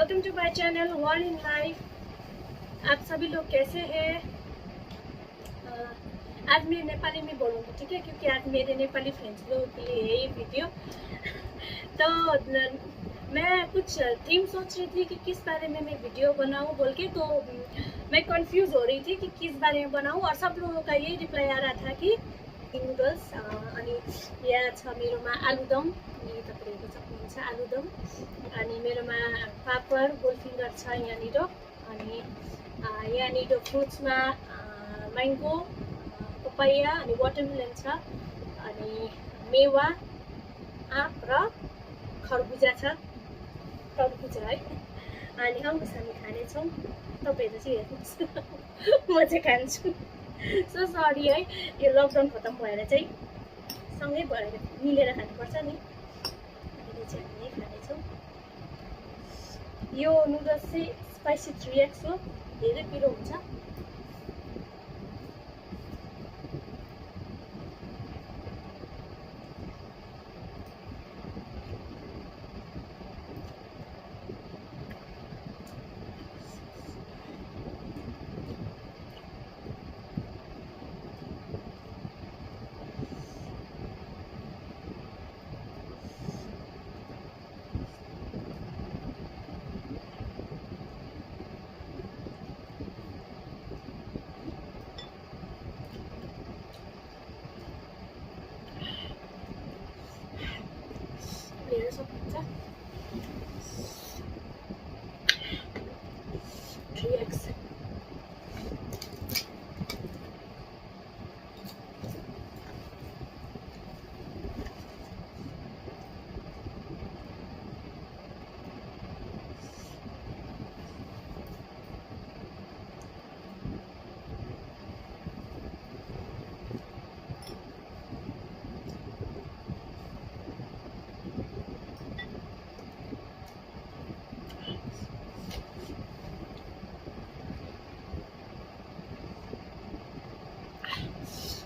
Welcome to my channel one in life. आप सभी लोग कैसे हैं? आज मैं नेपाली में बोलूँगी, ठीक है, क्योंकि आज मेरे नेपाली फ्रेंड्स लोगों के लिए है ये वीडियो। तो मैं कुछ थीम सोच रही थी कि किस बारे में मैं वीडियो बनाऊँ बोल के, तो मैं कंफ्यूज हो रही थी कि किस बारे में बनाऊँ, और सब लोगों का यही रिप्लाई आ रहा था कि नुडल्स। अनि यहाँ छ मेरोमा आलुदम, अनि तपाईँले सक्नुहुन्छ आलुदम, अनि मेरोमा पापड गोलफिङ्गर छ यहाँनिर, अनि यहाँनिर फ्रुट्समा म्याङ्गो, पपाया अनि वाटरमेलन छ, अनि मेवा, आँप र खरबुजा छ, तरबुजा है। अनि आउनुहोस् हामी खानेछौँ, तपाईँहरू चाहिँ हेर्नुहोस् म चाहिँ खान्छु। सो सरी है, यो लकडाउन खत्तम भएर चाहिँ सँगै भएर मिलेर खानुपर्छ नि। अहिले चाहिँ हामी खानेछौँ। यो नुडल्स चाहिँ स्पाइसी 3X हो, धेरै पिरो हुन्छ। हेरेर सक्नुहुन्छ 3X।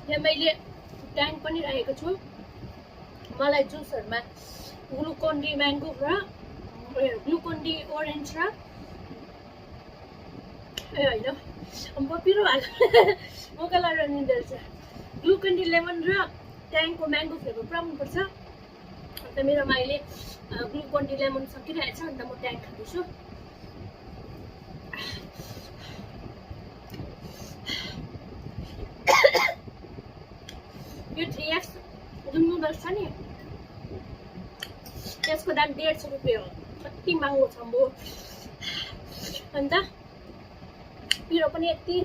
यहाँ मैले ट्याङ पनि राखेको छु। मलाई जुसहरूमा ग्लुकोन-डी म्याङ्गो र ग्लुकोन-डी ओरेन्ज र होइन पिरो भएको मौका लगाएर निँदो रहेछ। ग्लुकोन-डी लेमन र ट्याङको म्याङ्गो फ्लेभर पुरा मनपर्छ। अन्त मेरोमा अहिले ग्लुकोन-डी लेमन सकिरहेछ, अन्त म ट्याङ खाँदैछु। यो 3X जुन नुडल्स छ नि, त्यसको दाम 150 रुपियाँ हो। कति महँगो छ म। अन्त पिरो पनि यति।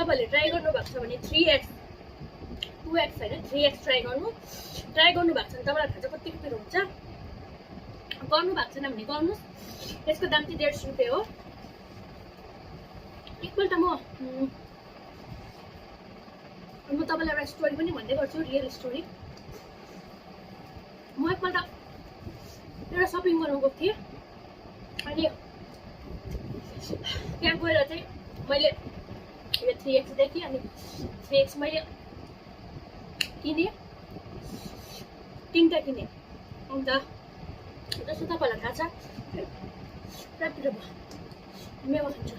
तपाईँहरूले ट्राई गर्नुभएको छ भने 3X 2X होइन 3X ट्राई गर्नुभएको छ भने तपाईँलाई थाहा छ कति पिरो हुन्छ। गर्नुभएको छैन भने गर्नुहोस्। यसको दाम चाहिँ 150 रुपियाँ हो। एकपल्ट म तपाईँलाई एउटा स्टोरी पनि भन्दै गर्छु, रियल स्टोरी। म एकपल्ट एउटा सपिङ गर्न गएको थिएँ, अनि त्यहाँ गएर चाहिँ मैले यो 3X देखेँ, अनि 3X मैले किनेँ, 3टा किनेँ। अन्त जस्तो तपाईँलाई थाहा छ पुरा पिरो भयो। मेवा खान्छु।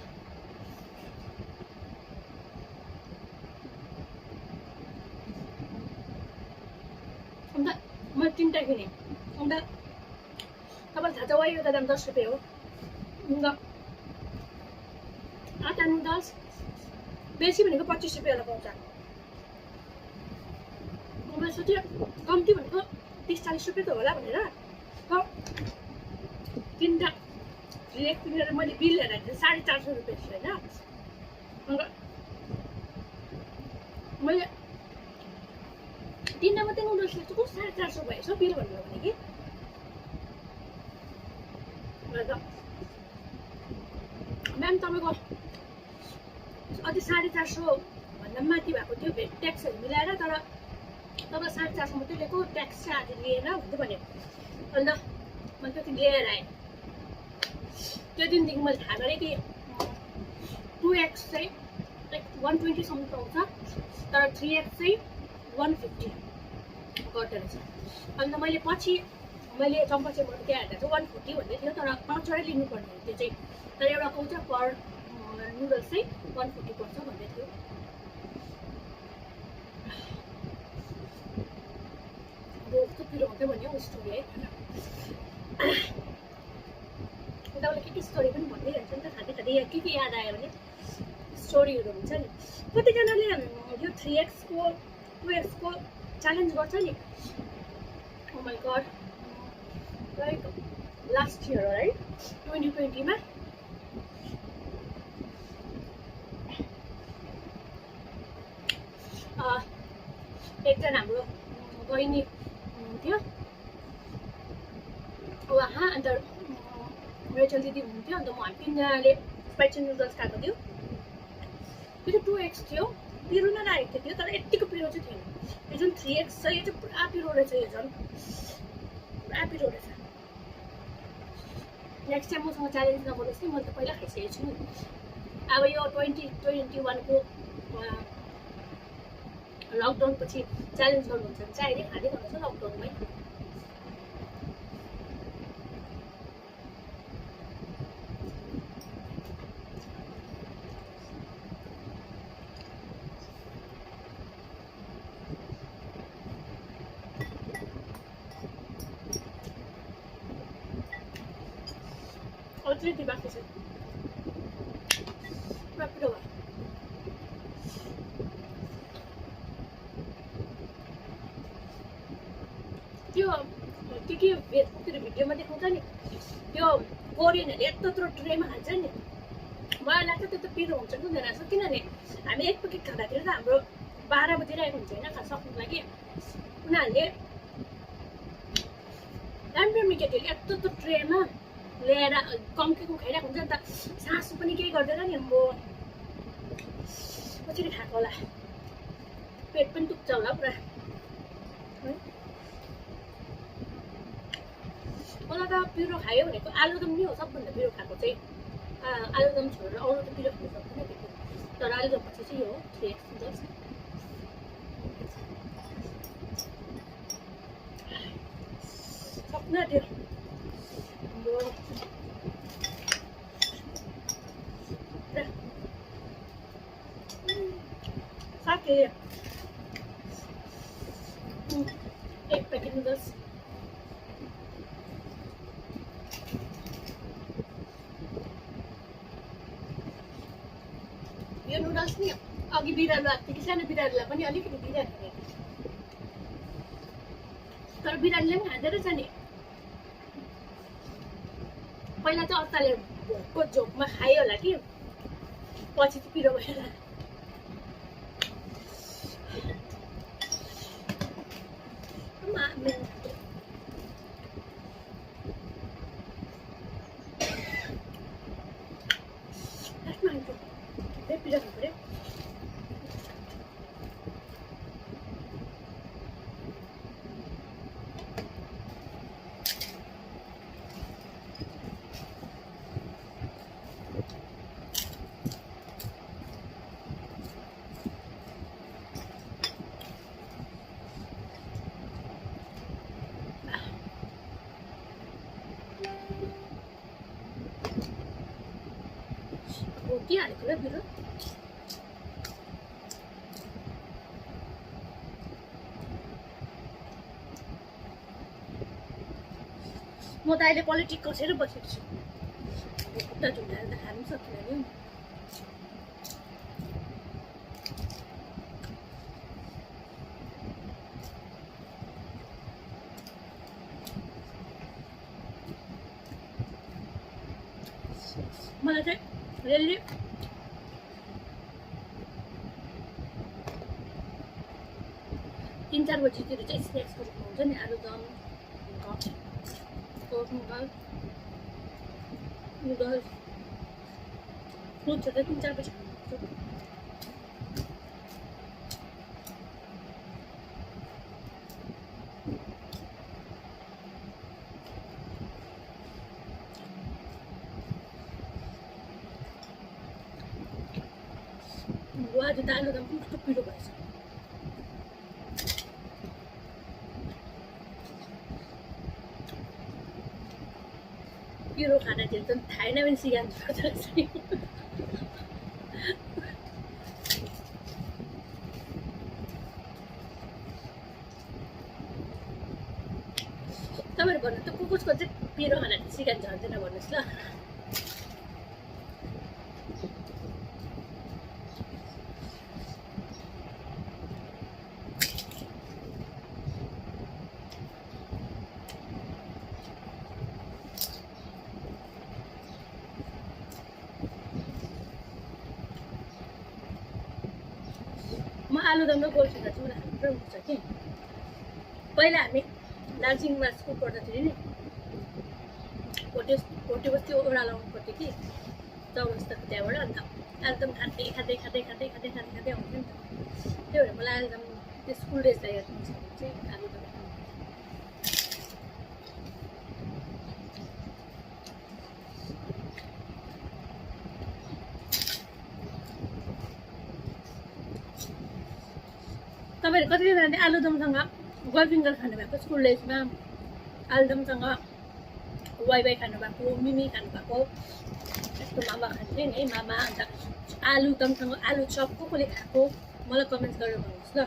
अन्त मैले 3टा किनेँ। अन्त तपाईँलाई थाहा छ वाइ एउटा दाम 10 रुपियाँ हो। अन्त आटा नुडल्स बेसी भनेको 25 रुपियाँलाई पाउँछ। मैले सोचेँ कम्ती भनेको 30-40 रुपियाँ त होला भनेर। 3टा 3X किनेर मैले बिल हेरेको थिएँ 450 रुपियाँ होइन। अन्त मैले 3टा मात्रै नुडल्स ल्याएको छु, 450 भएछ बिल भनेर भने कि त म्याम तपाईँको अझै 450 भन्दा माथि भएको थियो भेट ट्याक्सहरू मिलाएर, तर तपाईँ 450 मात्रै लिएको, ट्याक्स चाहिँ आज लिएन भन्दै भन्यो। अन्त मैले त्यति लिएर आएँ। त्यो दिनदेखि मैले थाहा गरेँ कि 2x चाहिँ लाइक 120 सम्म पाउँछ, तर 3x चाहिँ 150 गर्दो रहेछ। अन्त मैले पछि चम्पाचेबाट त्यहाँ हेर्दा चाहिँ 140 भन्दै थियो, तर 5 वटै लिनुपर्ने त्यो चाहिँ, तर एउटाको चाहिँ पर नुडल्स चाहिँ 140 पर्छ भन्दै थियो। कस्तो पिरो हुँदै भन्यो स्टोरी है। तपाईँले के स्टोरी पनि भनिदिइरहन्छ नि त, खाँदै खाँदै के याद आयो भने स्टोरीहरू हुन्छ नि। कतिजनाले यो 3x को 2x को च्यालेन्ज गर्छ नि। Oh my god, like last year है 2020 मा एकजना हाम्रो बहिनी हुनुहुन्थ्यो उहाँ, अन्त रेचल दिदी हुनुहुन्थ्यो, अन्त हामी तिनजनाले स्पाइसी नुडल्स खाएको थियो। त्यो चाहिँ 2x थियो, पिरो नै लागेको थियो, तर यतिको पिरो चाहिँ थिएन। यो जुन 3x छ यो चाहिँ पुरा पिरो रहेछ, यो झन् पुरा पिरो रहेछ। नेक्स्ट टाइम मसँग च्यालेन्ज नगर्नुहोस् नि, मैले त पहिला खाइसकेको छु। अब यो 2021 को लकडाउन पछि च्यालेन्ज गर्नुहुन्छ भने चाहिँ अहिले खाँदै गर्नुहोस् न लकडाउनमै। अझै बाँकी छ, पुरा पिरो भयो। त्यो के फेसबुकतिर भिडियोमा देखाउँछ नि, त्यो कोरियनहरूले यत्रो ट्रेमा खान्छ नि, मलाई लाग्छ त्यो त पिरो हुन्छ कि हुँदैन रहेछ। किनभने हामी एक प्याकेट खाँदाखेरि त हाम्रो 12 बजिरहेको हुन्छ होइन खान सक्नुको लागि। उनीहरूले राम्रो मिकेटहरूले यत्रो ट्रेमा ल्याएर कम्कीको खाइरहेको हुन्छ नि त, सासु पनि केही गर्दैन नि। म कसरी खाएको होला, पेट पनि दुख्छ होला पुरा है। मलाई त पिरो खायो भनेको आलुदम नै हो सबभन्दा पिरो खाएको चाहिँ। आलुदम छोडेर अरू त पिरो खानु सक्दैन त्यो, तर आलुदम पछि चाहिँ यो हो 3x नुडल्स। सक्नु त्यो साथी एक प्याकेट नुडल्स। यो नुडल्स नि अघि बिरालो आएको थियो कि सानो बिरालोलाई पनि अलिकति दिइरहेको थिएँ, तर बिरालोले पनि खाँदो रहेछ नि। पहिला चाहिँ अत्ताले भोकको झोकमा खायो होला कि, पछि चाहिँ पिरो भएर पिरो खानु पऱ्यो। रोटी हालेको ल पिरो। म त अहिले पोलिटिक कसेर बसेको छु, खुट्टा झुन्डाएर त खानु सकिँदैन नि। मलाई चाहिँ रेली 3-4 बजीतिर चाहिँ स्न्याक्स गरेको हुन्छ नि, आलुदम, नुडल्स नुडल्स फ्रुट्सहरू चाहिँ 3-4 पैसा आज त आलुदम पनि कस्तो पिरो भएछ। पिरो खाना चाहिँ त थाहै नै पनि सिकाउँछ जसरी तपाईँहरू भन्नु त कसको चाहिँ पिरो खाना सिकाउँछ भन्दैन भन्नुहोस् ल। म आलुदम र गोलसुगा चाहिँ मलाई पुरा हुन्छ कि। पहिला हामी दार्जिलिङमा स्कुल पढ्दाखेरि नि भोटे बस्ती ओह्रालो आउनु पर्थ्यो कि चौरस्ताको त्यहाँबाट। अन्त आलुदम खाँदै खाँदै खाँदै खाँदै खाँदै खाँदै खाँदै आउँथ्यो नि त। त्यही भएर मलाई आलुदम त्यो स्कुल डेजलाई याद आउँछ चाहिँ आलुदम। तपाईँहरू कतिजनाले आलुदमसँग गोलफिङ्गर खानुभएको स्कुल डेजमा, आलुदमसँग वाइवाई खानुभएको, मिमी खानुभएको, यस्तो मामा खान्थे नि है मामा। अन्त आलुदमसँग आलु चप कसले खाएको मलाई कमेन्ट गरेर भन्नुहोस् ल।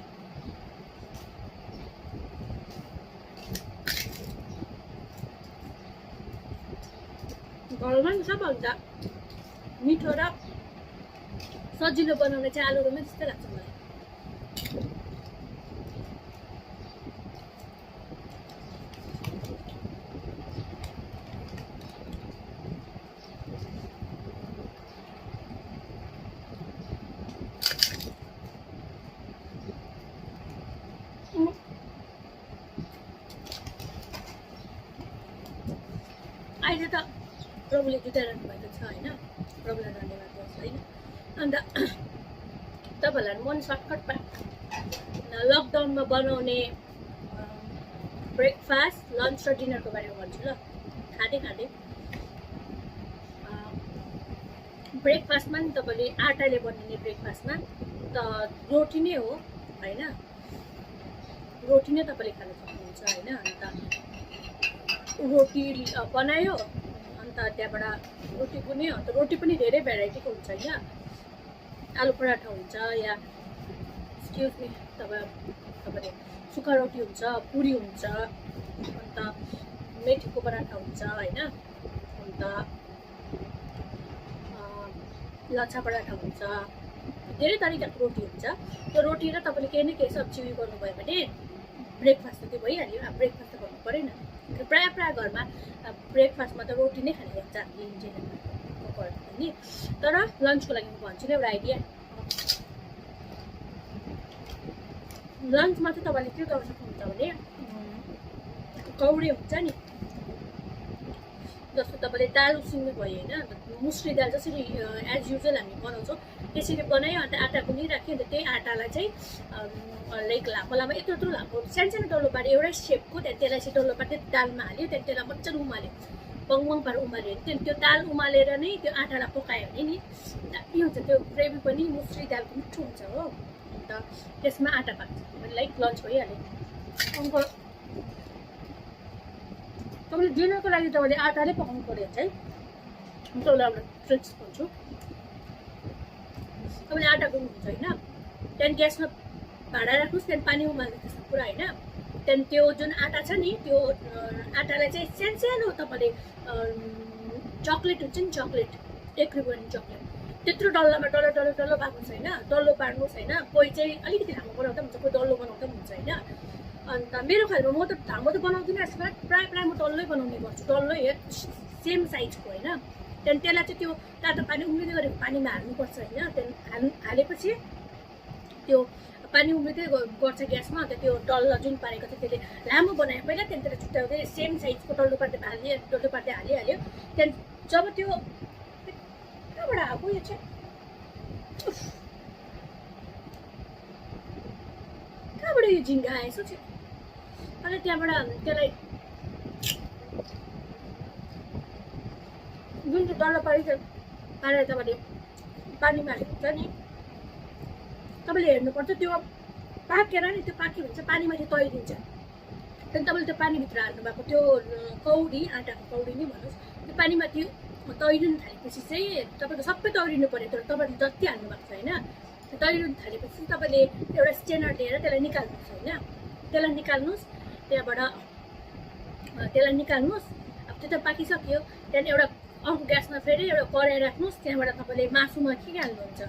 घरमा नि सबभन्दा मिठो र सजिलो बनाउने चाहिँ आलुदमै जस्तै लाग्छ मलाई। अहिले त प्रभुले जुटाइरहनु भएको छ होइन, प्रभुलाई धन्यवाद दिनुहोस् होइन। अन्त तपाईँहरूलाई मन सर्टकट लकडाउनमा बनाउने ब्रेकफास्ट, लन्च र डिनरको बारेमा भन्छु ल। खाँदै खाँदै ब्रेकफास्टमा नि तपाईँले आटाले बनिने ब्रेकफास्टमा त रोटी नै हो होइन, रोटी नै तपाईँले खान सक्नुहुन्छ होइन। अन्त रोटी बनायो, अन्त त्यहाँबाट रोटी पनि, अन्त रोटी पनि धेरै भेराइटीको हुन्छ होइन। आलु पराठा हुन्छ या एक्सक्युज मी तपाईँले सुक्खा रोटी हुन्छ, पुरी हुन्छ, अन्त मेथीको पराठा हुन्छ होइन, अन्त लच्छा पराठा हुन्छ, धेरै तरिकाको रोटी हुन्छ। त्यो रोटी र तपाईँले केही न केही सब्जी उयो गर्नुभयो भने ब्रेकफास्ट त त्यो भइहाल्यो। अब ब्रेकफास्ट त गर्नु परेन। प्रायः घरमा ब्रेकफास्टमा त रोटी नै खाने गर्छ हामीले इन्डियनको घरमा नि। तर लन्चको लागि म भन्छु नि एउटा आइडिया। लन्चमा चाहिँ तपाईँले के गर्न सक्नुहुन्छ भने कौडे हुन्छ नि, जस्तो तपाईँले दाल उसिन्नु भयो होइन, मुसुरी दाल जसरी एज युजल हामी बनाउँछौँ त्यसरी बनायो। अन्त आटा पनि राख्यो, अन्त त्यही आटालाई चाहिँ लाइक लामो लामो यत्रो यत्रो लामो सानो डल्लो पारेर एउटै सेपको, त्यहाँदेखि त्यसलाई चाहिँ डल्लो पारेर दालमा हाल्यो, त्यहाँदेखि त्यसलाई मजाले उमाल्यो, बङ पारेर उमाल्यो। त्यहाँदेखि त्यो दाल उमालेर नै त्यो आटालाई पकायो भने नि दामी हुन्छ। त्यो ग्रेभी पनि मुसुरी दालको मिठो हुन्छ हो। अन्त त्यसमा आटा पाक्छ, लाइक लन्च भइहाल्यो। अन्त तपाईँले डिनरको लागि तपाईँले आटाले पकाउनु पऱ्यो चाहिँ तपाईँलाई एउटा ट्रिक्स भन्छु। तपाईँले आटा गुन्नुहुन्छ होइन, त्यहाँदेखि ग्यासमा भाँडा राख्नुहोस्, त्यहाँदेखि पानी उमाल्नु त्यसमा पुरा होइन। त्यहाँदेखि त्यो जुन आटा छ नि त्यो आटालाई चाहिँ सानो तपाईँले चक्लेट हुन्छ नि, चक्लेट 1 रुपियाँ चक्लेट त्यत्रो डल्लामा डल्लो डल्लो डल्लो पार्नुहोस् होइन, डल्लो पार्नुहोस् होइन। कोही चाहिँ अलिकति लामो बनाउँदा पनि हुन्छ, कोही डल्लो बनाउँदा पनि हुन्छ होइन। अन्त मेरो खालमा म त लामो त बनाउँदिनँ, प्रायः म डल्लै बनाउने गर्छु, डल्लै सेम साइजको होइन। त्यहाँदेखि त्यसलाई चाहिँ त्यो तातो पानी उम्लिँदै गरेको पानीमा हाल्नुपर्छ होइन। त्यहाँदेखि हालेपछि त्यो पानी उम्लिँदै गर्छ ग्यासमा। अन्त त्यो डल्लो जुन पारेको छ त्यसले लामो बनायो पहिला, त्यहाँदेखि त्यसलाई छुट्याउँदै सेम साइजको डल्लो पार्दै हाल्यो, त्यहाँदेखि जब त्यो कहाँबाट आएको यो चाहिँ कहाँबाट यो झिङ्गा आएछ चाहिँ अनि त्यहाँबाट त्यसलाई जुन चाहिँ डल्लो पारेर तपाईँले पानीमा हालेको हुन्छ नि तपाईँले हेर्नुपर्छ त्यो पाकेर नि त्यो पाक्यो भने चाहिँ पानीमाथि तैरिन्छ त्यहाँदेखि तपाईँले त्यो पानीभित्र हाल्नुभएको त्यो कौडी आँटाको कौडी नै भन्नुहोस् त्यो पानीमाथि तैरिनु थालेपछि चाहिँ तपाईँको सबै तैरिनु पऱ्यो तर तपाईँले जति हाल्नुभएको छ होइन त्यो तैरिनु थालेपछि तपाईँले एउटा स्ट्रेनर लिएर त्यसलाई निकाल्नुहोस् होइन त्यसलाई निकाल्नुहोस् त्यहाँबाट त्यसलाई निकाल्नुहोस् अब त्यो त पाकिसक्यो त्यहाँदेखि एउटा अर्को ग्यासमा फेरि एउटा कराही राख्नुहोस् त्यहाँबाट तपाईँले मासुमा के हाल्नुहुन्छ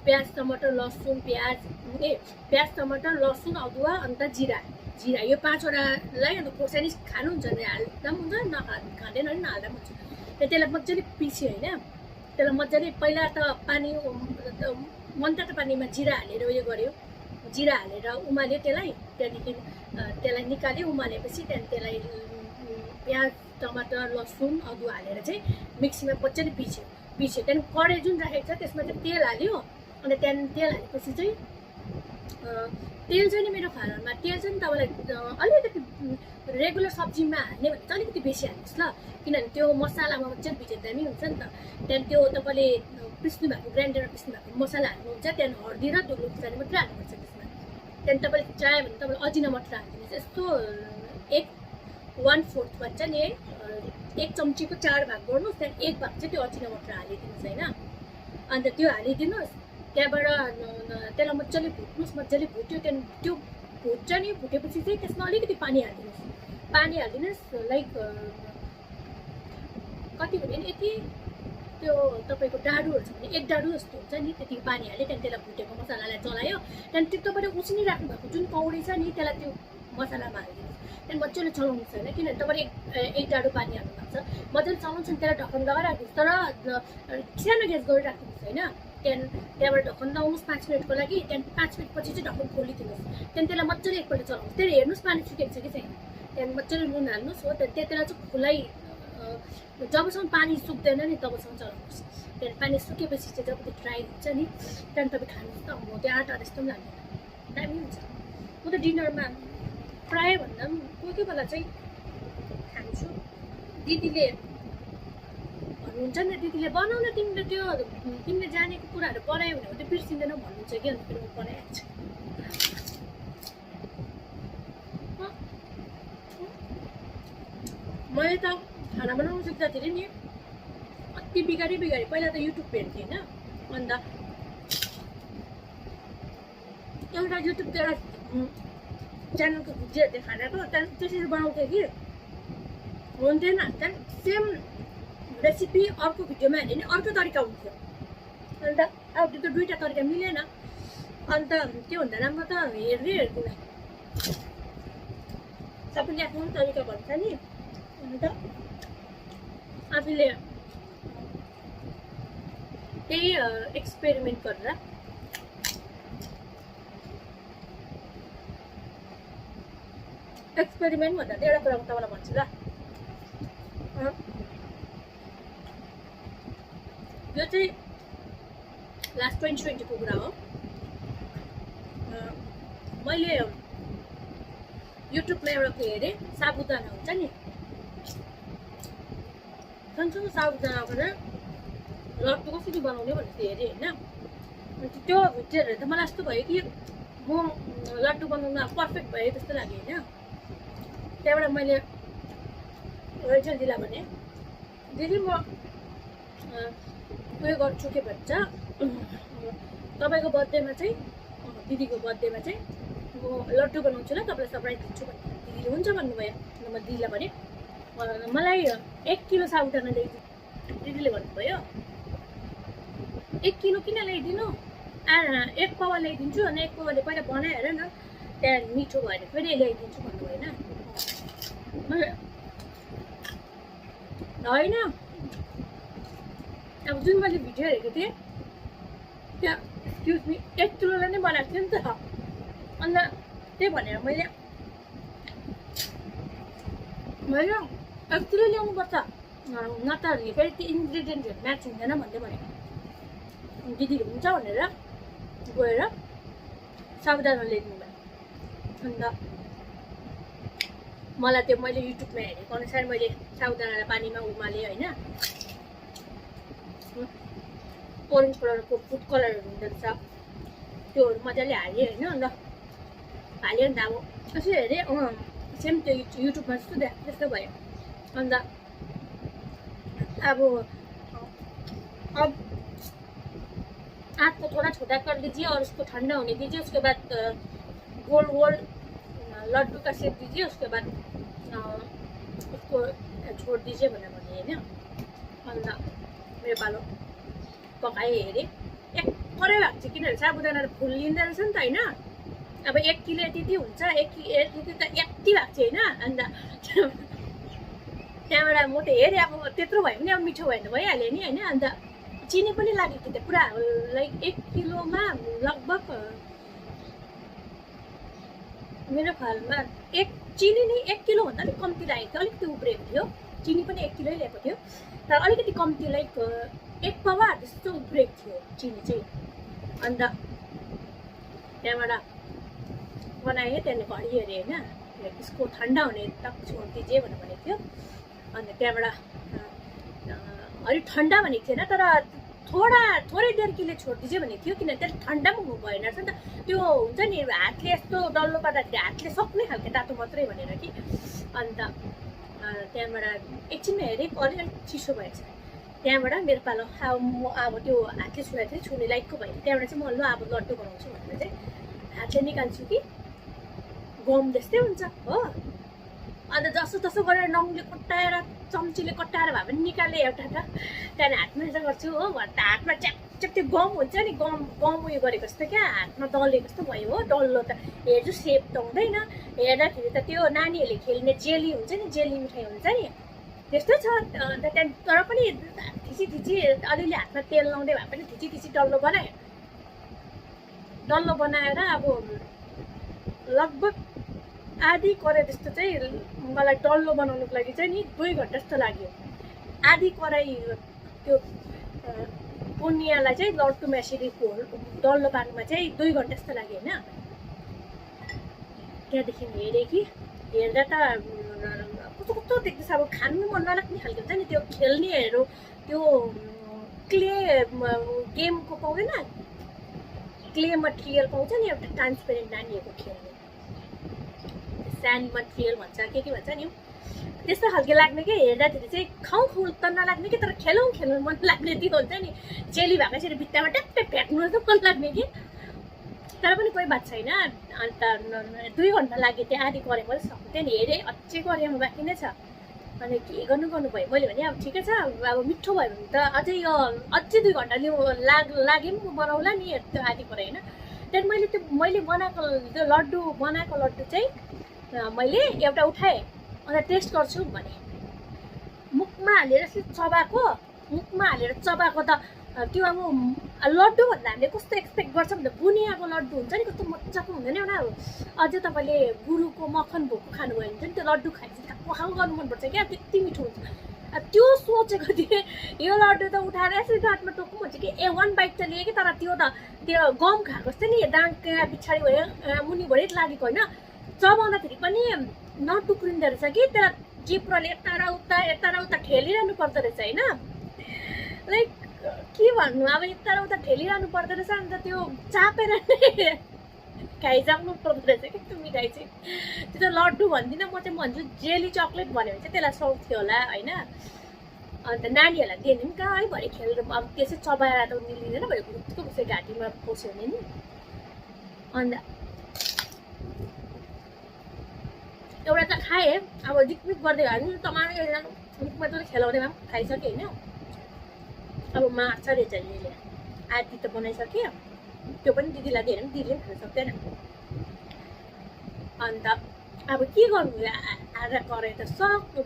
प्याज टमाटर लसुन प्याज टमाटर लसुन अदुवा अन्त जिरा यो 5वटालाई अन्त खोर्सानी खानुहुन्छ भने हाल्दा पनि हुन्छ खाँदैन भने नहाल्दा पनि हुन्छ त्यसलाई मजाले पिस्यो होइन त्यसलाई मजाले पहिला त पानी मनतातो पानीमा जिरा हालेर उयो गऱ्यो जिरा हालेर उमाल्यो त्यसलाई त्यहाँदेखि त्यसलाई निकाल्यो उमालेपछि त्यहाँदेखि त्यसलाई प्याज टमाटर लसुन अदुवा हालेर चाहिँ मिक्सीमा मजाले पिस्यो त्यहाँदेखि कराही जुन राखेको छ त्यसमा चाहिँ तेल हाल्यो अन्त त्यहाँदेखि तेल हालेपछि चाहिँ तेल चाहिँ नि मेरो खानामा तेल चाहिँ तपाईँलाई अलिकति रेगुलर सब्जीमा हाल्ने भने चाहिँ अलिकति बेसी हाल्नुहोस् ल किनभने त्यो मसलामा मजाले भिजेको दामी हुन्छ नि त त्यहाँदेखि त्यो तपाईँले पिस्नु भएको ग्राइन्डरमा पिस्नु भएको मसला हाल्नुहुन्छ त्यहाँदेखि हर्दी र धुलो खुर्सानी मात्रै हाल्नुपर्छ त्यसमा त्यहाँदेखि तपाईँले चाह्यो भने तपाईँले अजिना मटर हालिदिनुहोस् यस्तो 1/4 भन्छ नि है 1 चम्चीको 4 भाग गर्नुहोस् त्यहाँदेखि 1 भाग चाहिँ त्यो अजिना मटर हालिदिनुहोस् होइन अन्त त्यो हालिदिनुहोस् त्यहाँबाट त्यसलाई मजाले भुट्नुहोस् मजाले भुट्यो त्यहाँदेखि त्यो भुट्छ नि भुटेपछि चाहिँ त्यसमा अलिकति पानी हालिदिनुहोस् लाइक कति भने यति त्यो तपाईँको डाडुहरू छ भने 1 डाडु जस्तो हुन्छ नि त्यति पानी हाल्यो त्यहाँदेखि त्यसलाई भुटेको मसलालाई चलायो त्यहाँदेखि त्यो तपाईँले उसिनिराख्नु भएको जुन कौडी छ नि त्यसलाई त्यो मसलामा हालिदिनुहोस् त्यहाँदेखि मजाले चलाउनु छैन किनभने तपाईँले 1 डाडु पानी हाल्नु भएको छ मजाले चलाउनु छ त्यसलाई ढक्कन लगाएर राख्नुहोस् तर सानो ग्यास गरेर राख्नुहोस् होइन त्यहाँबाट ढक्कन लगाउनुहोस् 5 मिनटको लागि त्यहाँदेखि 5 मिनटपछि चाहिँ ढक्कन खोलिदिनुहोस् त्यहाँदेखि त्यसलाई मजाले एकपल्ट चलाउनुहोस् त्यहाँदेखि हेर्नुहोस् पानी सुकेको छ कि छैन त्यहाँदेखि मजाले नुन हाल्नुहोस् हो त्यसलाई चाहिँ खुलाई जबसम्म पानी सुक्दैन नि तबसम्म चलाउनुहोस् त्यहाँदेखि पानी सुकेपछि चाहिँ जब त्यो ड्राई हुन्छ नि त्यहाँदेखि तपाईँ खानुहोस् त म त्यो आँटा जस्तो पनि लाग्दैन दामी हुन्छ म त डिनरमा प्रायः भन्दा पनि कोही बेला चाहिँ खान्छु दिदीले भन्नुहुन्छ नि दिदीले बनाउन तिमीले जानेको कुराहरू बनायो भने त्यो बिर्सिँदैन भन्नुहुन्छ कि अन्त फेरि म बनाइहाल्छु मैले त खाना बनाउनु सिक्दाखेरि नि अति बिगारी पहिला त युट्युब हेर्थेँ होइन अन्त एउटा युट्युबको एउटा च्यानलको भिडियो हेर्थेँ खानाको त्यहाँदेखि त्यसरी बनाउँथेँ कि हुन्थेन त्यहाँदेखि सेम रेसिपी अर्को भिडियोमा हाल्यो नि अर्को तरिका हुन्थ्यो अन्त अब त्यो दुईवटा तरिका मिलेन अन्त त्योभन्दा राम्रो त हेर्दिनँ सबैले आफ्नो तरिका भन्छ नि अन्त आफूले त्यही एक्सपेरिमेन्ट गरेर एक्सपेरिमेन्ट भन्दा चाहिँ एउटा कुरा म तपाईँलाई भन्छु ल यो चाहिँ लास्ट 2020 को कुरा हो मैले युट्युबमा एउटा हेरेँ साबुदाना हुन्छ नि सानसानो साबुदानाबाट लड्डु कसरी बनाउने भनेर हेरेँ होइन त्यो भिडियो हेरेर त मलाई यस्तो भयो कि म लड्डु बनाउन पर्फेक्ट भएँ जस्तो लाग्यो होइन त्यहाँबाट मैले रैचल दिदीलाई भने दिदी म उयो गर्छु के भन्छ तपाईँको बर्थडेमा चाहिँ दिदीको बर्थडेमा चाहिँ म लड्डु बनाउँछु ल तपाईँलाई सरप्राइज दिन्छु भने दिदीले हुन्छ भन्नुभयो म दिदीलाई भने मलाई 1 किलो साबुदाना ल्याइदिनु दिदीले भन्नुभयो 1 किलो किन ल्याइदिनु 1 पावा ल्याइदिन्छु अनि 1 पावाले पहिला बनाएर न त्यहाँ मिठो भएर फेरि ल्याइदिन्छु भन्नुभयो होइन अब जुन मैले भिडियो हेरेको थिएँ त्यहाँ एक्सक्युज मी 1 किलोलाई नै बनाएको थिएँ नि त अन्त त्यही भनेर मैले 1 किलो ल्याउनुपर्छ नत्र फेरि त्यो इन्ग्रिडियन्टहरू म्याच हुँदैन भन्दै भनेको दिदीले हुन्छ भनेर गएर साबुदाना ल्याइदिनु भयो। अन्त मलाई त्यो मैले युट्युबमा हेरेको अनुसार मैले साबुदानालाई पानीमा उमालेँ होइन। ओरेन्ज कलरको फुड कलरहरू हुँदो रहेछ त्योहरू मजाले हालेँ होइन। अन्त हाल्यो नि त अब यसो हेरेँ सेम त्यो युट्युबमा जस्तो त्यस्तो भयो। अन्त अब आँख को थोड़ा छोटा कर लीजिए और उसको ठंडा होने दीजिए। उसके बाद गोल गोल लड्डू का शेप दीजिए। उसके बाद उसको छोड़ दीजिए भनेर भने होइन। अन्त मेरो पालो पकाएँ हेरेँ एक थोरै भएको छ किनभने साबुदाना फुल्लिँदो रहेछ नि त होइन। अब 1 किलो यति हुन्छ 1 किलो त यति भएको छ होइन। अन्त त्यहाँबाट म त हेरेँ अब त्यत्रो भयो भने अब मिठो भयो भने भइहाल्यो नि होइन। अन्त चिनी पनि लागेको थियो पुरा लाइक 1 किलोमा लगभग मेरो ख्यालमा चिनी नै 1 किलो भन्दा अलिक कम्ती लागेको थियो। अलिकति उब्रेको थियो चिनी पनि 1 किलो ल्याएको थियो तर अलिकति कम्ती लाइक 1 पावा जस्तो उब्रेको थियो चिनी चाहिँ। अन्त त्यहाँबाट बनाएँ त्यहाँदेखि घडी हेरेँ होइन यसको ठन्डा हुने तक छोड दिजिए भनेर भनेको थियो। अन्त त्यहाँबाट अलिक ठन्डा भनेको थिएन तर थोरै देर के लिए छोड दिजिए भनेको थियो किनभने त्यसले ठन्डा पनि हुनु भएन रहेछ नि त। त्यो हुन्छ नि हातले यस्तो डल्लो पार्दाखेरि हातले सक्ने खालको तातो मात्रै भनेर कि। अन्त त्यहाँबाट एकछिनमा हेरेँ अलिक चिसो भएछ। त्यहाँबाट मेरो पालो अब त्यो हातले छुँदा चाहिँ छुने लाइकको भयो। त्यहाँबाट चाहिँ म ल अब लड्डु बनाउँछु भनेर चाहिँ हातले निकाल्छु कि गम जस्तै हुन्छ हो। अन्त जसो तसो गरेर नङले कट्टाएर चम्चीले कट्टाएर भए पनि निकालेँ एउटा त। त्यहाँदेखि हातमा यसो गर्छु हो हातमा च्याप त्यो गम हुन्छ नि गम उयो गरेको जस्तो क्या हातमा दलेको जस्तो भयो हो। डल्लो त हेर्छु सेप त हुँदैन हेर्दाखेरि त त्यो नानीहरूले खेल्ने जेली हुन्छ नि जेली मिठाई हुन्छ नि त्यस्तो छ। अन्त त्यहाँदेखि तर पनि थिची अलिअलि हातमा तेल लाउँदै भए पनि थिची डल्लो बनाएँ। डल्लो बनाएर अब लगभग आधी कराई जस्तो चाहिँ मलाई डल्लो बनाउनुको लागि चाहिँ नि 2 घन्टा जस्तो लाग्यो। आधी कराई त्यो बुनियालाई चाहिँ लड्डुमा यसरी डल्लो पार्नुमा चाहिँ 2 घन्टा जस्तो लाग्यो होइन। त्यहाँदेखि हेरेँ कि हेर्दा त कस्तो देख्दैछ अब खानु मन नलाग्ने खालको हुन्छ नि त्यो खेल्नेहरू त्यो क्ले गेमको पाउँदैन क्ले मटेरियल पाउँछ नि एउटा ट्रान्सपेरेन्ट नानीहरूको खेल्ने स्यान्ड मटेरियल भन्छ के भन्छ नि त्यस्तो खालको लाग्ने कि हेर्दाखेरि चाहिँ खाउँ त नलाग्ने कि तर खेलौँ मन लाग्ने त्यो हुन्छ नि जेली भएको यसरी भित्तामा ट्याप्पै फ्याँक्नु त मन लाग्ने कि तर पनि कोही बात छैन। अन्त 2 घन्टा लाग्यो त्यो आधी कराई पनि सक्थेँ नि हेरेँ अझै कराईमा बाँकी नै छ। अनि के गर्नु भयो मैले भने अब ठिकै छ अब मिठो भयो भने त अझै 2 घन्टा लाग्यो पनि बनाउला नि त्यो आधी कराई होइन। त्यहाँदेखि मैले बनाएको त्यो बनाएको लड्डु चाहिँ मैले एउटा उठाएँ अन्त टेस्ट गर्छु भने मुखमा हालेर चबाएको त त्यो अब लड्डु भन्दा हामीले कस्तो एक्सपेक्ट गर्छ भन्दा बुनियाको लड्डु हुन्छ नि कस्तो मजाको हुँदैन एउटा अझै तपाईँले गुरुको मक्खन भोको खानुभयो भने चाहिँ त्यो लड्डु खाएपछि खाउ गर्नु मनपर्छ क्या त्यति मिठो हुन्छ। त्यो सोचेको थिएँ यो लड्डु त उठाएर यसरी दाँतमा टोक्नु भन्छ कि 1 बाइट त लिएँ कि तर त्यो त त्यो गम खाएको जस्तै नि दाँत पछाडि भयो मुनिभरि लागेको होइन। चबाउँदाखेरि पनि नटुक्रिँदो रहेछ कि त्यसलाई जिब्रोले यता र उता ठेलिरहनु पर्दो रहेछ होइन। लाइक के भन्नु अब यता र उता ठेलिरहनु पर्दो रहेछ। अन्त त्यो चापेर नै खाइसक्नु पर्दो रहेछ कि त्यो मिठाई चाहिँ त्यो त लड्डु भन्दिनँ म चाहिँ भन्छु जेली चक्लेट भन्यो भने चाहिँ त्यसलाई सक्थ्यो होला होइन। अन्त नानीहरूलाई दियो भने पनि कहाँ है भरे खेलेर अब त्यसै चबाएर त मिलिँदैन भयो भुटको उसै घाँटीमा पस्यो भने नि। अन्त एउटा त खाएँ अब जिकमिक गर्दै भए पनि टमाटर मजाले खेलाउँदै भए पनि खाइसकेँ होइन। अब मार्छ रहेछ यसले आधी त बनाइसक्यो त्यो पनि दिदीलाई दिएर पनि दिदीले पनि खान सक्दैन। अन्त अब के गर्नु आधा कराई त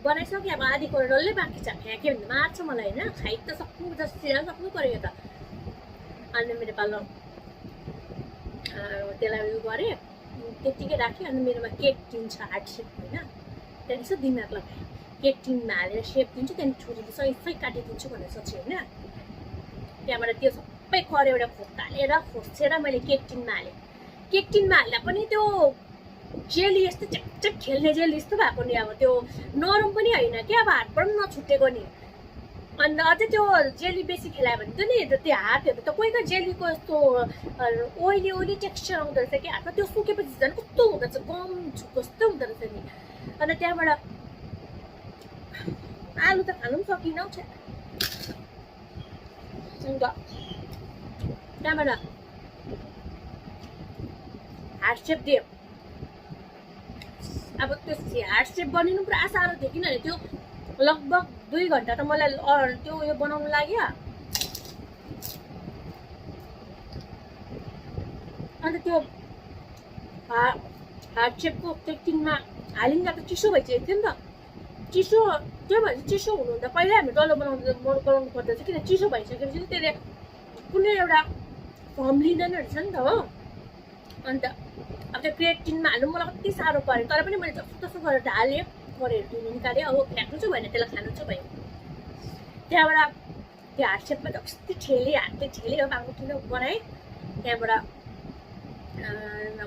बनाइसक्यो अब आधी कराई डल्लै बाँकी छ फ्याँक्यो भने मार्छ मलाई होइन। खाइ त सक्नु जस्तो सक्नु पऱ्यो त। अन्त मेरो पालो त्यसलाई उयो गरेँ त्यत्तिकै राखेँ। अन्त मेरोमा केक टिन छ हार्ट सेप होइन त्यहाँदेखि यसो दिमाग लगाएँ केक टिनमा हालेर सेप दिन्छु, त्यहाँदेखि छुरीले सही काटिदिन्छु भनेर सोचेँ होइन। त्यहाँबाट त्यो सबै खरेर खोटालेर खोसेर मैले केक टिनमा हालेँ। केक टिनमा हाल्दा पनि त्यो जेली यस्तो च्याक खेल्ने जेली यस्तो भएको नि, अब त्यो नरम पनि होइन क्या, अब हातबाट पनि नछुटेको नि। अन्त अझै त्यो जेली बेसी खेलायो भने त नि त्यो हातहरू त कोही कोही जेलीको यस्तो ओइली टेक्स्चर आउँदो रहेछ कि हातमा, त्यो सुकेपछि झन् कस्तो हुँदो रहेछ, गम जस्तो हुँदो रहेछ नि। अन्त त्यहाँबाट आलु त खानु पनि सकिनँ हौ। अन्त त्यहाँबाट हार्ट सेप दियो। अब त्यो हार्ट सेप बनिनु पुरा साह्रो थियो, किनभने त्यो लगभग 2 घन्टा त मलाई त्यो उयो बनाउनु लाग्यो। अन्त त्यो हार्ट सेपको केक टिनमा हालिँदा त चिसो भइसकेको थियो नि त। चिसो त्यो भन्छ चिसो हुनुहुँदा पहिल्यै हामी डल्लो बनाउनु पर्दछ, किन चिसो भइसकेपछि त्यसले कुनै एउटा फर्म लिँदैन रहेछ नि त हो। अन्त अब त्यो केक टिनमा हाल्नु मलाई कति साह्रो पऱ्यो, तर पनि मैले जस्तो गरेर ढालेँ, गरेर धुनु निकालेँ। अब फ्याँक्नु छु भने त्यसलाई खानु छु भयो। त्यहाँबाट त्यो हार्ट सेपमा त कस्तो ठेलेँ, हातले ठेलेँ, अब आगो ठुलो बनाएँ। त्यहाँबाट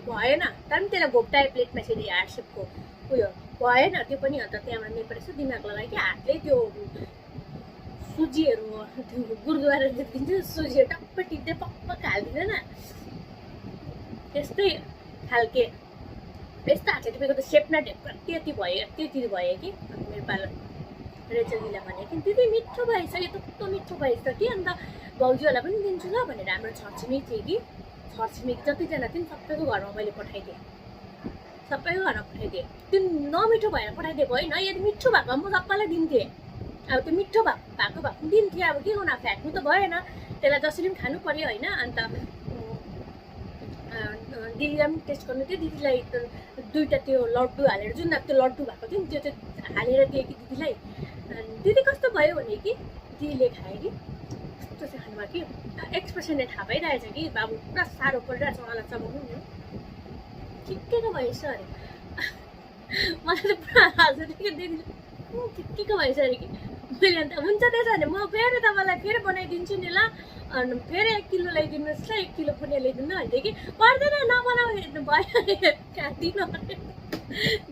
भएन, तर पनि त्यसलाई घोप्टाएँ प्लेटमा फेरि हार्ट सेपको उयो भएन त्यो पनि। अन्त त्यहाँबाट मेरो यसो दिमाग लगाएँ कि हातले त्यो सुजीहरू गुरुद्वारा दिन्छु, सुजीहरू टप्प टिप्दै पक्क हालिदिँदैन, त्यस्तै खालके यस्तो हातले टिपेको त सेप न त्यति भयो कि। अन्त मेरो पालो रेचलजीलाई भने कि दिदी मिठो भएछ, यो त कस्तो मिठो भएछ कि। अन्त भाउजूहरूलाई पनि दिन्छु ल भनेर, हाम्रो छरछिमेकी थियो कि, छरछिमेकी जतिजना थियो नि सबैको घरमा मैले पठाइदिएँ, सबैको घरमा पठाइदिएँ। त्यो नमिठो भएर पठाइदिएको होइन, यदि मिठो भएको म सबैलाई दिन्थेँ। अब त्यो मिठो भएको दिन्थेँ, अब के गर्नु, फ्याँक्नु त भएन, त्यसलाई जसरी पनि खानु पर्यो होइन। अन्त दिदीलाई पनि टेस्ट गर्नु थियो, दिदीलाई 2टा त्यो लड्डु हालेर, जुन त्यो लड्डु भएको थियो नि त्यो चाहिँ हालेर दिएँ कि दिदीलाई। दिदी कस्तो भयो भने कि दिदीले खाएँ कि कस्तो चाहिँ खानुभयो कि, एक्सप्रेसनले थाहा पाइरहेछ कि बाबु पुरा साह्रो परिरहेछ मलाई चबाउनु नि, ठिक्कैको भएछ अरे। मलाई त पुरा हाँसो थियो कि दिदीले ठिक्कैको भएछ अरे कि। मैले अन्त हुन्छ त्यसो भने म फेरि तपाईँलाई फेरि बनाइदिन्छु नि ल, अनि फेरि 1 किलो ल्याइदिनुहोस् ल, 1 किलो पुण्य ल्याइदिनु भन्थ्यो कि। पर्दैन नबनाऊ भयो खाँदिनँ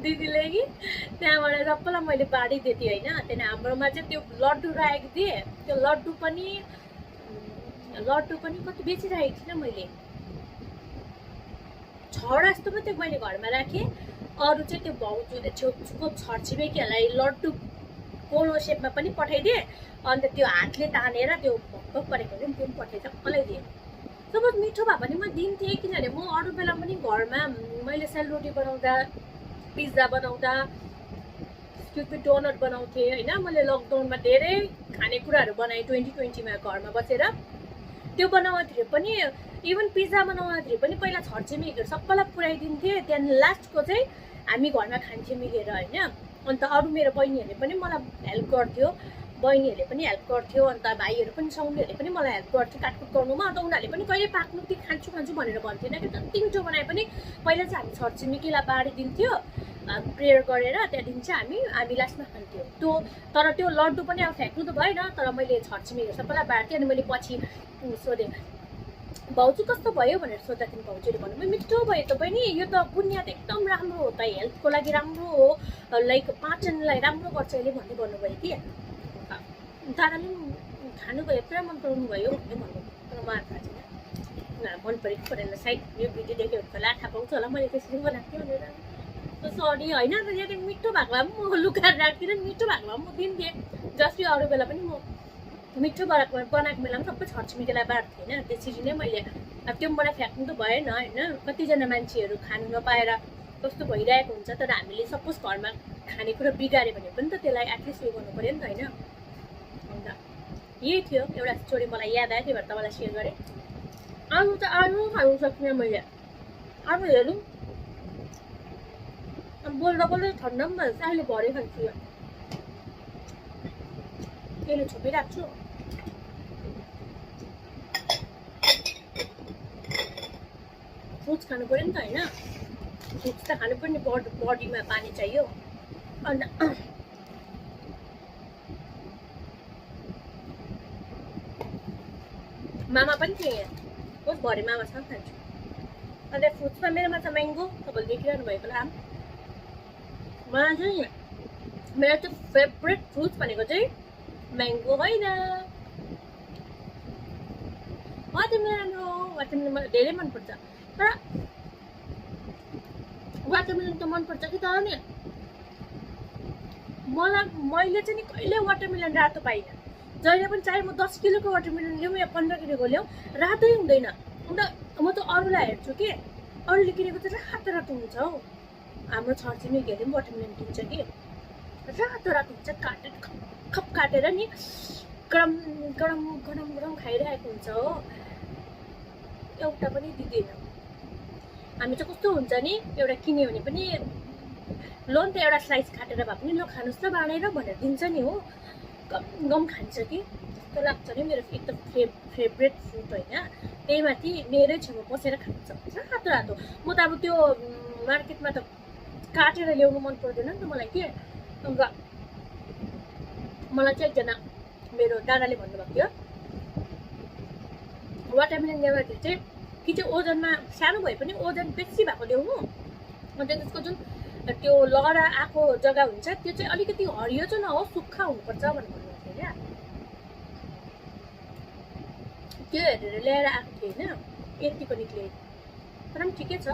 दिदीले कि। त्यहाँबाट सबैलाई मैले बाँडिदिएँ थिएँ होइन। त्यहाँदेखि हाम्रोमा चाहिँ त्यो लड्डु राखेको थिएँ, त्यो लड्डु पनि कति बेचिराखेको थिइनँ मैले, 6 जस्तो मात्रै मैले घरमा राखेँ। अरू चाहिँ त्यो भाउजूले छेउछाउको छरछिमेकीहरूलाई लड्डु गोलो सेपमा पनि पठाइदिएँ। अन्त त्यो हातले तानेर त्यो भक्क परेको थियो नि त्यो पनि पठाइ सबैलाई दिएँ। सपोज मिठो भए पनि म दिन्थेँ, किनभने म अरू बेला पनि घरमा मैले सेलरोटी बनाउँदा, पिज्जा बनाउँदा, डोनट बनाउँथेँ होइन। मैले लकडाउनमा धेरै खानेकुराहरू बनाएँ 2020मा घरमा बसेर। त्यो बनाउँदाखेरि पनि, इभन पिज्जा बनाउँदाखेरि पनि पहिला छरछिमेकीहरू सबैलाई पुऱ्याइदिन्थेँ, त्यहाँदेखि लास्टको चाहिँ हामी घरमा खान्थ्यौँ मिलेर होइन। अन्त अरू मेरो बहिनीहरूले पनि मलाई हेल्प गर्थ्यो, बहिनीहरूले पनि हेल्प गर्थ्यो, अन्त भाइहरू पनि साउनीहरूले पनि मलाई हेल्प गर्थ्यो काटकुट गर्नुमा। अन्त उनीहरूले पनि कहिले पाक्नु त्यो खान्छु भनेर भन्थेन कि, जति मिठो बनाए पनि पहिला चाहिँ हामी छरछिमेकीलाई बाँडिदिन्थ्यो प्रेयर गरेर, त्यहाँदेखि चाहिँ हामी लास्टमा खान्थ्यौँ त्यो। तर त्यो लड्डु पनि अब फ्याँक्नु त भएन, तर मैले छरछिमेकीहरू सबैलाई बाँड्थेँ। अनि मैले पछि सोधेँ भाउजू कस्तो भयो भनेर सोद्धाखेरि भाउजूले भन्नुभयो मिठो भयो त बहिनी, यो त बुनियाद एकदम राम्रो हो त, हेल्थको लागि राम्रो हो, लाइक पाचनलाई राम्रो गर्छ यसले भन्ने भन्नुभयो कि। दादाले पनि खानुभयो, पुरा मन पराउनु भयो भन्ने भन्नुभयो, तर मलाई थाहा छैन मन परेको परेन। सायद यो भिडियो देख्यो भने होला थाहा पाउँछ होला मैले त्यसरी बनाएको थिएँ भनेर। सरी होइन, यदि मिठो भएको भए पनि म लुकाएर राख्दिनँ, मिठो भएको भए पनि म दिन्थेँ। जस्तै अरू बेला पनि म मिठो बनाएको बेला पनि सबै छरछिमेकीलाई बाँड्थेँ होइन। त्यसरी नै मैले अब त्यो मलाई फ्याँक्नु त भएन होइन। कतिजना मान्छेहरू खानु नपाएर कस्तो भइरहेको हुन्छ, तर हामीले सपोज घरमा खानेकुरा बिगाऱ्यो भने पनि त त्यसलाई एटलिस्ट उयो गर्नु पऱ्यो नि त होइन। अन्त यही थियो एउटा स्टोरी मलाई याद आयो, त्यही भएर तपाईँलाई सेयर गरेँ। अरू त अरू खानु सकिनँ मैले, अब हेरौँ बोल्दा बोल्दै ठन्डा पनि भन्छ, अहिले भरे खान्छु यो त्यसले छोपिराख्छु। फ्रुट्स खानु पऱ्यो नि त होइन, फ्रुट्स त खानु पर्ने, बडीमा पानी चाहियो। अन्त मामा पनि थिएँ यहाँ होस् भरे मामासँग खान्छु अन्त फ्रुट्समा मेरोमा छ म्याङ्गो तपाईँले देखिरहनु भएको होला मलाई चाहिँ मेरो चाहिँ फेभरेट फ्रुट्स भनेको चाहिँ म्याङ्गो होइन वाटरमेलन हो वाटरमेलन मलाई धेरै मनपर्छ तर वाटरमेलन त मनपर्छ कि तर नि मैले चाहिँ नि कहिले वाटरमेलन रातो पाइनँ जहिले पनि चाहे म 10 किलोको वाटरमेलन ल्याउँ या 15 किलोको ल्याउँ रातै हुँदैन अन्त म त अरूलाई हेर्छु कि अरूले किनेको चाहिँ रातो रातो हुन्छ हौ हाम्रो छरछिमेकीहरूले पनि वाटरमेलन किन्छ कि रातो रातो हुन्छ काटेर खप काटेर नि गरम गरम गरम गरम खाइरहेको हुन्छ हो एउटा पनि दिँदैन हामी चाहिँ कस्तो हुन्छ नि एउटा किन्यो भने पनि लोन त एउटा स्लाइस काटेर भए पनि लो खानुहोस् न बाँडेर भनेर दिन्छ नि हो गम गम खान्छ कि जस्तो लाग्छ नि मेरो एकदम फेभरेट फ्रुट होइन त्यही माथि मेरै छेउमा बसेर खान्छ रातो रातो म त अब त्यो मार्केटमा त काटेर ल्याउनु मन पर्दैन नि त मलाई के अन्त मलाई चाहिँ एकजना मेरो दादाले भन्नुभएको थियो वाटरमेलन ल्याउँदाखेरि चाहिँ कि चाहिँ ओजनमा सानो भए पनि ओजन बेसी भएको ल्याउनु अन्त त्यसको जुन त्यो लहरा आएको जग्गा हुन्छ त्यो चाहिँ अलिकति हरियो चाहिँ नहोस् सुक्खा हुनुपर्छ भनेर भन्नुभएको थियो क्या त्यो हेरेर ल्याएर आएको थियो होइन यतिको निक्ले तर पनि ठिकै छ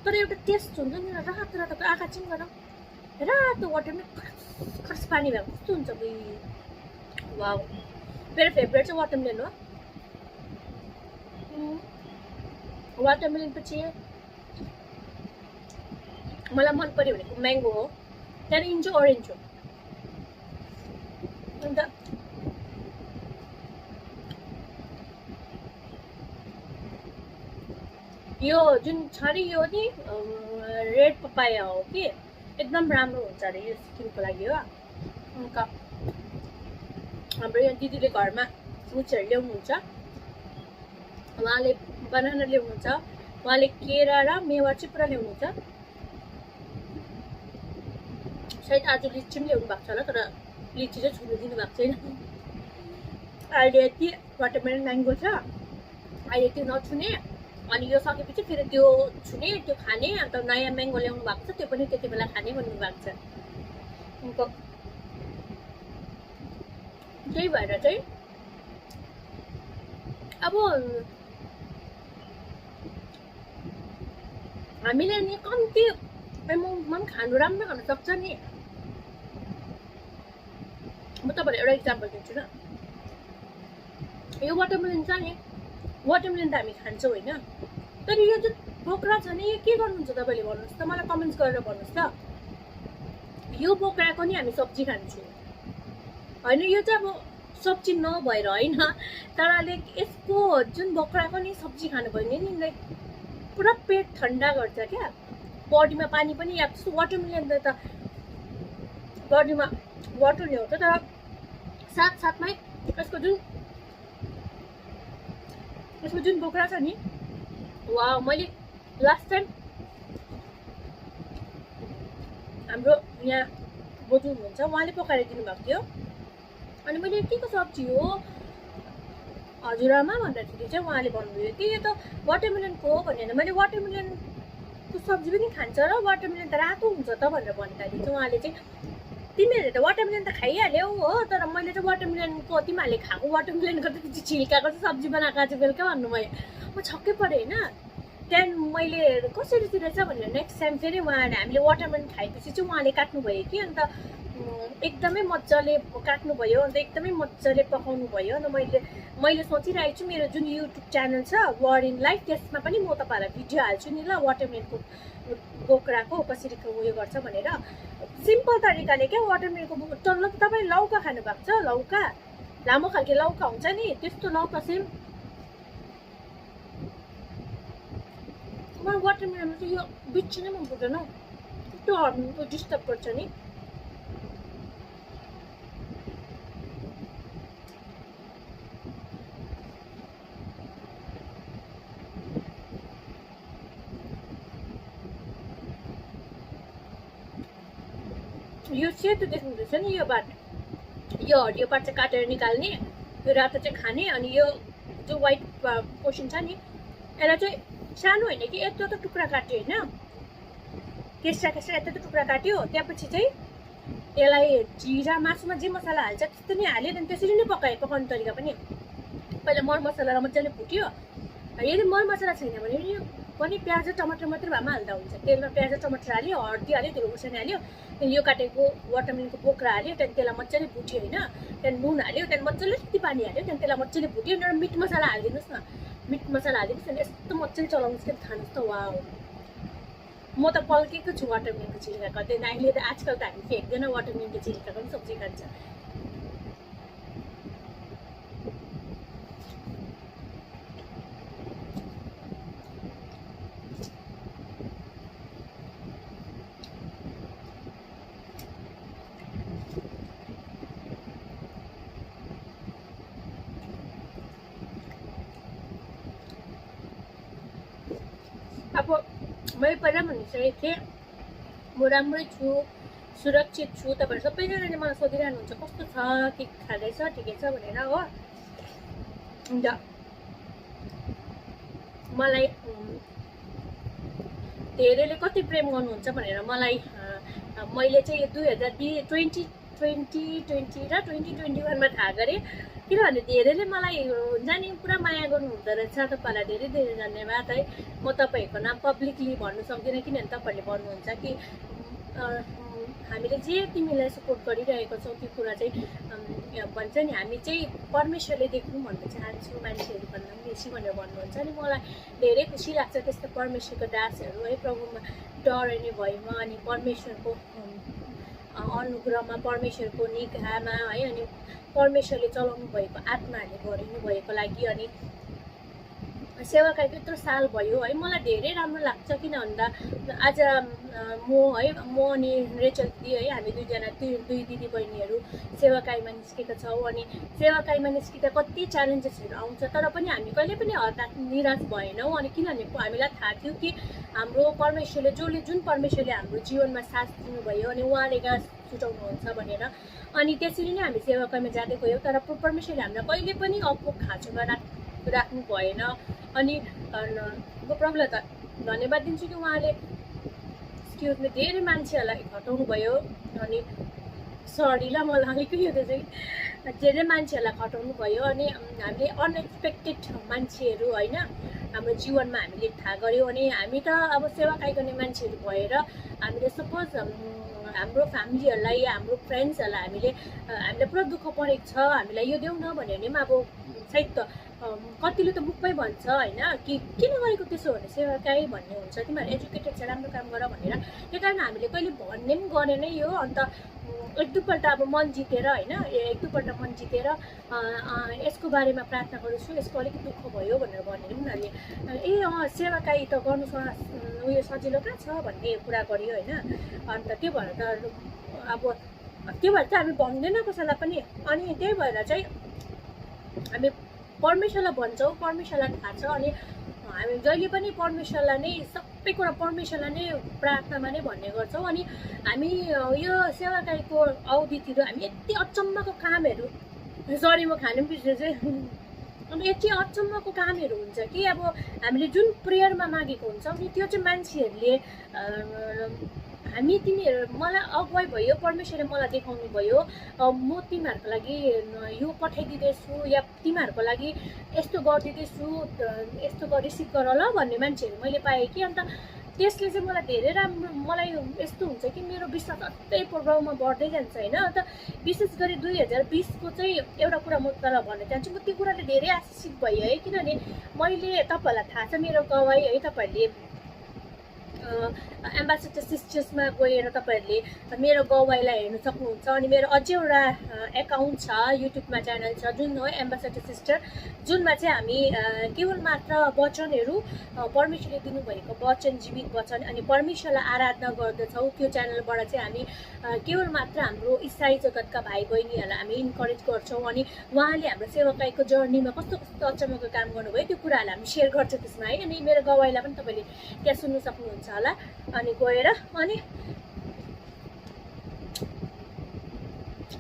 तर एउटा टेस्ट हुन्छ नि रातो रातो आँखा चिम गर रातो वाटरमेलन खर्स पानी भएको कस्तो हुन्छ वाउ मेरो फेभरेट चाहिँ वाटरमेलन हो वाटरमेलन पछि मलाई मन पर्यो भनेको म्याङ्गो हो त्यहाँदेखि चाहिँ ओरेन्ज हो अन्त यो जुन छ नि यो नि रेड पपाया हो कि एकदम राम्रो हुन्छ अरे यो स्किनको लागि हो अन्त हाम्रो यहाँ दिदीले घरमा फ्रुट्सहरू ल्याउनुहुन्छ उहाँले बनाना ल्याउनुहुन्छ उहाँले केरा र मेवा चाहिँ पुरा ल्याउनुहुन्छ सायद आज लिची पनि ल्याउनु भएको छ होला तर लिची चाहिँ छुनु दिनु भएको छैन अहिले यति वाटरमेलन म्याङ्गो छ अहिले त्यो नछुने अनि यो सकेपछि फेरि त्यो छुने त्यो खाने अन्त नयाँ म्याङ्गो ल्याउनु भएको छ त्यो पनि त्यति बेला खाने भन्नुभएको छ अन्त त्यही भएर चाहिँ अब हामीले नि कम्ती एमाउन्टमा पनि खानु राम्रो खान सक्छ नि म तपाईँलाई एउटा इक्जाम्पल दिन्छु न यो वाटरमेलन छ नि वाटरमेलन त हामी खान्छौँ होइन तर यो जुन बोक्रा छ नि यो के गर्नुहुन्छ तपाईँले भन्नुहोस् त मलाई कमेन्ट्स गरेर भन्नुहोस् त यो बोक्राको नि हामी सब्जी खान्छौँ होइन यो चाहिँ अब सब्जी नभएर होइन तर यसको जुन बोक्राको नि सब्जी खानुभयो भने नि लाइक पुरा पेट ठन्डा गर्छ क्या बडीमा पानी पनि या वाटरमेलन त बडीमा वाटर ल्याउँछ तर साथसाथमै यसको जुन बोक्रा छ नि वा मैले लास्ट टाइम हाम्रो यहाँ बोजू हुनुहुन्छ उहाँले पकाएर दिनुभएको थियो अनि मैले के को सब्जी हो हजुरआमा भन्दाखेरि चाहिँ उहाँले भन्नुभयो कि यो त वाटरमेलनको हो भनेर मैले वाटरमेलनको सब्जी पनि खान्छ र वाटरमेलन त रातो हुन्छ त भनेर भन्दाखेरि चाहिँ उहाँले चाहिँ तिमीहरूले त वाटरमेलन त खाइहाल्यौ हो तर मैले चाहिँ वाटरमेलनको तिमीहरूले खाएको वाटरमेलनको त छिल्काको चाहिँ सब्जी बनाएको आज बेलुका भन्नुभयो म छक्कै परेँ होइन त्यहाँदेखि मैले कसरी रहेछ भनेर नेक्स्ट टाइम फेरि उहाँहरूले हामीले वाटरमेलन खाएपछि चाहिँ उहाँले काट्नुभयो कि अन्त एकदमै मजाले काट्नुभयो अन्त एकदमै मजाले पकाउनु भयो अन्त मैले सोचिरहेको छु मेरो जुन युट्युब च्यानल छ वार इन लाइफ त्यसमा पनि म तपाईँहरूलाई भिडियो हाल्छु नि ल वाटरमेलनको बोक्राको कसरी उयो गर्छ भनेर सिम्पल तरिकाले क्या वाटरमेलनको तपाईँले लौका खानुभएको छ लौका लामो खालको लौका हुन्छ नि त्यस्तो लौका सेम मलाई वाटरमेलनमा चाहिँ यो बिच नै मन पर्दैन त्यो डिस्टर्ब गर्छ नि यो सेतो देख्नुहुँदैछ नि यो हरियो पार्ट चाहिँ काटेर निकाल्ने यो रातो चाहिँ खाने अनि यो जो व्हाइट क्वेसन छ नि, यसलाई चाहिँ सानो होइन कि यत्रो त टुक्रा काट्यो होइन, केस्रा यत्रो त टुक्रा काट्यो। त्यसपछि चाहिँ यसलाई जिरा मासुमा जे मसला हाल्छ त्यस्तो नै हाल्यो। त्यहाँदेखि त्यसरी नै पकाउने तरिका पनि पहिला मरमसला मजाले भुट्यो। यदि मरमसला छैन भने पनि प्याज र टमाटर मात्रै भए पनि हाल्दा हुन्छ। तेलमा प्याज र टमाटर हाल्यो, हर्दी हाल्यो, धुलो खुर्सानी हाल्यो, त्यहाँदेखि यो काटेको वाटरमेलनको बोक्रा हाल्यो, त्यहाँदेखि त्यसलाई मजाले भुट्यो होइन, त्यहाँदेखि नुन हाल्यो, त्यहाँदेखि मजाले यति पानी हाल्यो, त्यहाँदेखि त्यसलाई मजाले भुट्यो। एउटा मिट मसला हालिदिनुहोस् न, मिट मसला हालिदिनुहोस् न, यस्तो मजाले चलाउनुहोस् कि खानुहोस् त। वाउ, म त पल्केको छु वाटरमेलनको छिल्का गर्दै। अहिले त आजकल त हामी फ्याँक्दैन वाटरमेलनको छिल्का पनि सब्जी खान्छ। अब मैले पहिला भनिसकेको थिएँ म राम्रै छु, सुरक्षित छु। तपाईँहरू सबैजनाले मलाई सोधिरहनुहुन्छ कस्तो छ, के खाँदैछ, ठिकै छ भनेर हो। अन्त मलाई धेरैले कति प्रेम गर्नुहुन्छ भनेर मलाई मैले चाहिँ यो 2020 र 2021मा थाहा गरेँ। किनभने धेरैले मलाई हुन्छ नि पुरा माया गर्नु हुँदो रहेछ। तपाईँहरूलाई धेरै धेरै धन्यवाद है। म तपाईँहरूको नाम पब्लिकली भन्नु सक्दिनँ, किनभने तपाईँहरूले भन्नुहुन्छ कि हामीले जे तिमीलाई सपोर्ट गरिरहेको छौँ त्यो कुरा चाहिँ भन्छ नि, हामी चाहिँ परमेश्वरले देख्नु भन्न चाहन्छु, मान्छेहरू भन्दा पनि बेसी भनेर भन्नुहुन्छ। अनि मलाई धेरै खुसी लाग्छ त्यस्तो परमेश्वरको दासहरू है, प्रभुमा डराउने भएमा अनि परमेश्वरको अनुग्रहमा, परमेश्वरको निगाहमा है, अनि परमेश्वरले चलाउनु भएको आत्माहरूले भरिनु भएको लागि अनि सेवाकाईको यत्रो साल भयो है। मलाई धेरै राम्रो लाग्छ किन भन्दा आज म अनि रेचल दिदी है, हामी दुई दिदी बहिनीहरू सेवाकाईमा निस्केका छौँ। अनि सेवाकाईमा निस्किँदा कति च्यालेन्जेसहरू आउँछ, तर पनि हामी कहिले पनि हतार निराश भएनौँ। अनि किनभने हामीलाई थाहा थियो कि हाम्रो परमेश्वरले जुन परमेश्वरले हाम्रो जीवनमा साथ दिनुभयो अनि उहाँले गाँस छुटाउनुहुन्छ भनेर, अनि त्यसरी नै हामी सेवाकाईमा जाँदै गयौँ। तर परमेश्वरले हामीलाई कहिले पनि अप्पो खाँचोमा राख्नु भएन। अनि म प्रभुलाई त धन्यवाद दिन्छु कि उहाँले एक्सक्युजले धेरै मान्छेहरूलाई घटाउनु भयो। अनि सरी ल मलाई अलिकति यो चाहिँ धेरै मान्छेहरूलाई घटाउनु भयो। अनि हामीले अनएक्सपेक्टेड मान्छेहरू होइन हाम्रो जीवनमा हामीले थाहा गऱ्यौँ। अनि हामी त अब सेवाकाई गर्ने मान्छेहरू भएर हामीले सपोज हाम्रो फ्यामिलीहरूलाई या हाम्रो फ्रेन्ड्सहरूलाई हामीलाई पुरा दुःख परेको छ, हामीलाई यो देऊ न भन्यो भने पनि अब सायद त कतिले त मुखमै भन्छ होइन कि किन गरेको त्यसो भने सेवाकाई भन्ने हुन्छ, तिमीहरू एजुकेटेड छ, राम्रो काम गर भनेर। त्यही कारण हामीले कहिले भन्ने पनि गरेन यो। अन्त एक दुईपल्ट अब मन जितेर होइन, एक दुईपल्ट मन जितेर यसको बारेमा प्रार्थना गर्छु, यसको अलिकति दुःख भयो भनेर भनेर उनीहरूले सेवाकाई त गर्नु उयो सजिलो कहाँ छ भन्ने कुरा गर्यो होइन। अन्त त्यो भएर त अब त्यो भएर चाहिँ हामी भन्दैन कसैलाई पनि। अनि त्यही भएर चाहिँ हामी परमेश्वरलाई भन्छौँ, परमेश्वरलाई थाहा छ। अनि हामी जहिले पनि परमेश्वरलाई नै सबै कुरा परमेश्वरलाई नै प्रार्थनामा नै भन्ने गर्छौँ। अनि हामी यो सेवाकाईको अवधितिर हामी यति अचम्मको कामहरू, सरी म खानु बिर्सेछु अनि यति अचम्मको कामहरू हुन्छ कि अब हामीले जुन प्रेयरमा मागेको हुन्छौँ नि त्यो चाहिँ मान्छेहरूले तिमीहरू मलाई अगुवाई भयो, परमेश्वरले मलाई देखाउनु भयो, म तिमीहरूको लागि यो पठाइदिँदैछु या तिमीहरूको लागि यस्तो गरिदिँदैछु, यस्तो रिसिभ गर ल भन्ने मान्छेहरू मैले पाएँ कि। अन्त त्यसले चाहिँ मलाई धेरै राम्रो, मलाई यस्तो हुन्छ कि मेरो विश्वास अझै प्रभावमा बढ्दै जान्छ होइन। अन्त विशेष गरी 2020को चाहिँ एउटा कुरा म तल भन्न चाहन्छु, म त्यो कुराले धेरै आशिषित भएँ है। किनभने मैले तपाईँहरूलाई थाहा छ मेरो गवाई है, तपाईँहरूले एम्बेसेडर सिस्टर्समा गएर तपाईँहरूले मेरो गवाईलाई हेर्नु सक्नुहुन्छ। अनि मेरो अझै एउटा एकाउन्ट छ, युट्युबमा च्यानल छ जुन हो एम्बेसेडर सिस्टर, जुनमा चाहिँ हामी केवल मात्र वचनहरू परमेश्वरले दिनुभएको वचन, जीवित वचन अनि परमेश्वरलाई आराधना गर्दछौँ। त्यो च्यानलबाट चाहिँ हामी केवल मात्र हाम्रो इसाई जगतका भाइ बहिनीहरूलाई हामी इन्करेज गर्छौँ। अनि उहाँले हाम्रो सेवाकाईको जर्नीमा कस्तो कस्तो अचम्मको काम गर्नुभयो त्यो कुराहरूलाई हामी सेयर गर्छौँ त्यसमा है। अनि मेरो गवाईलाई पनि तपाईँले त्यहाँ सुन्नु सक्नुहुन्छ होला। अनि गएर अनि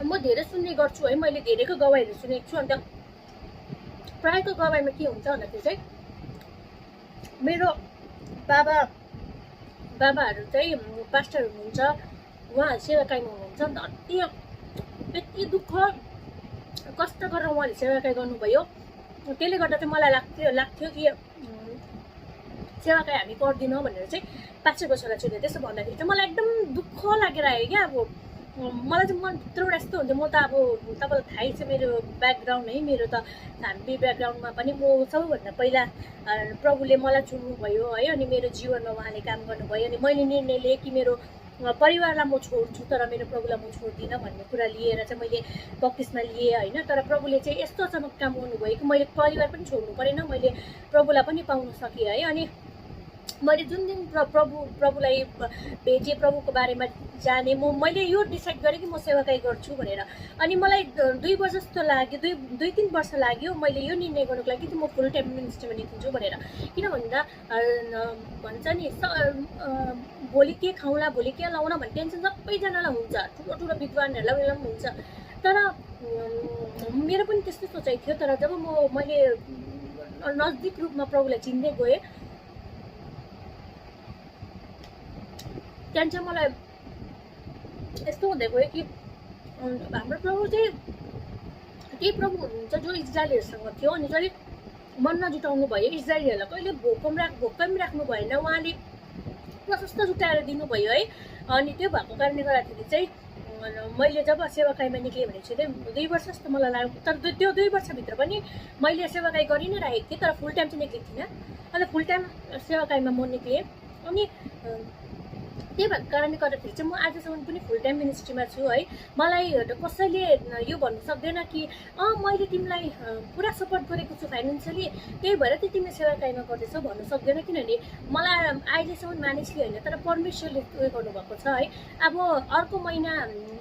म धेरै सुन्ने गर्छु है, मैले धेरैको गवाईहरू सुनेको छु। अन्त प्रायःको गवाईमा के हुन्छ भन्दाखेरि चाहिँ मेरो बाबाहरू चाहिँ पास्टर हुनुहुन्छ, उहाँहरू सेवाकाईमा हुनुहुन्छ नि त। अति यति दुःख कष्ट गरेर उहाँले सेवाकाई गर्नुभयो। त्यसले गर्दा चाहिँ मलाई लाग्थ्यो कि सेवाकाई हामी गर्दिनौँ भनेर चाहिँ पास्टरको छोराछोरीले त्यसो भन्दाखेरि चाहिँ मलाई एकदम दुःख लागेर आयो क्या। अब मलाई चाहिँ मनभित्रबाट यस्तो हुन्थ्यो, म त अब तपाईँलाई थाहै छ मेरो ब्याकग्राउन्ड है, मेरो त फ्यामिली ब्याकग्राउन्डमा पनि म सबैभन्दा पहिला प्रभुले मलाई चुन्नुभयो है, अनि मेरो जीवनमा उहाँले काम गर्नुभयो। अनि मैले निर्णय लिएँ कि मेरो परिवारलाई म छोड्छु तर मेरो प्रभुलाई म छोड्दिनँ भन्ने कुरा लिएर चाहिँ मैले बक्तिस्मा लिएँ होइन। तर प्रभुले चाहिँ यस्तो अचानक काम गर्नुभयो कि मैले परिवार पनि छोड्नु परेन, मैले प्रभुलाई पनि पाउन सकेँ है। अनि मैले जुन दिन प्रभुलाई भेटेँ, प्रभुको बारेमा जाने, मैले यो डिसाइड गरेँ कि म सेवाकाई गर्छु भनेर। अनि मलाई 2 वर्ष जस्तो लाग्यो, 2-3 वर्ष लाग्यो मैले यो निर्णय गर्नुको लागि कि म फुल टाइम मिनिस्ट्रीमा निस्किन्छु भनेर। किन भन्दा भन्छ नि भोलि के खाउँला, भोलि के लाउला भन्ने टेन्सन सबैजनालाई हुन्छ, ठुलो ठुलो विद्वानहरूलाई बेला पनि हुन्छ। तर मेरो पनि त्यस्तै सोचाइ थियो। तर जब मैले नजदिक रूपमा प्रभुलाई चिन्दै गएँ, त्यहाँदेखि चाहिँ मलाई यस्तो हुँदै गयो कि हाम्रो प्रभु चाहिँ त्यही प्रभु हुनुहुन्छ जो इजरायलीहरूसँग थियो। अनि जहिले मन नजुटाउनु भयो, इजरायलीहरूलाई कहिले भोकमै राख्नु भएन, उहाँले प्रशस्त जुटाएर दिनुभयो है। अनि त्यो भएको कारणले गर्दाखेरि चाहिँ मैले जब सेवाकाईमा निक्लेँ भनेपछि चाहिँ 2 वर्ष जस्तो मलाई लाग्यो। तर त्यो 2 वर्षभित्र पनि मैले सेवाकाई गरि नै राखेको थिएँ, तर फुल टाइम चाहिँ निक्लेको थिइनँ। अनि फुल टाइम सेवाकाईमा म निक्लेँ। अनि त्यही भएको कारणले गर्दाखेरि चाहिँ म आजसम्म पनि फुल टाइम मिनिस्ट्रीमा छु है। मलाई कसैले यो भन्नु सक्दैन कि मैले तिमीलाई पुरा सपोर्ट गरेको छु फाइनेन्सियली, त्यही भएर चाहिँ तिमीले सेवाकाईमा गर्दैछौ भन्नु सक्दैन। किनभने मलाई अहिलेसम्म मानिसले होइन तर परमेश्वरले उयो गर्नुभएको छ है। अब अर्को महिना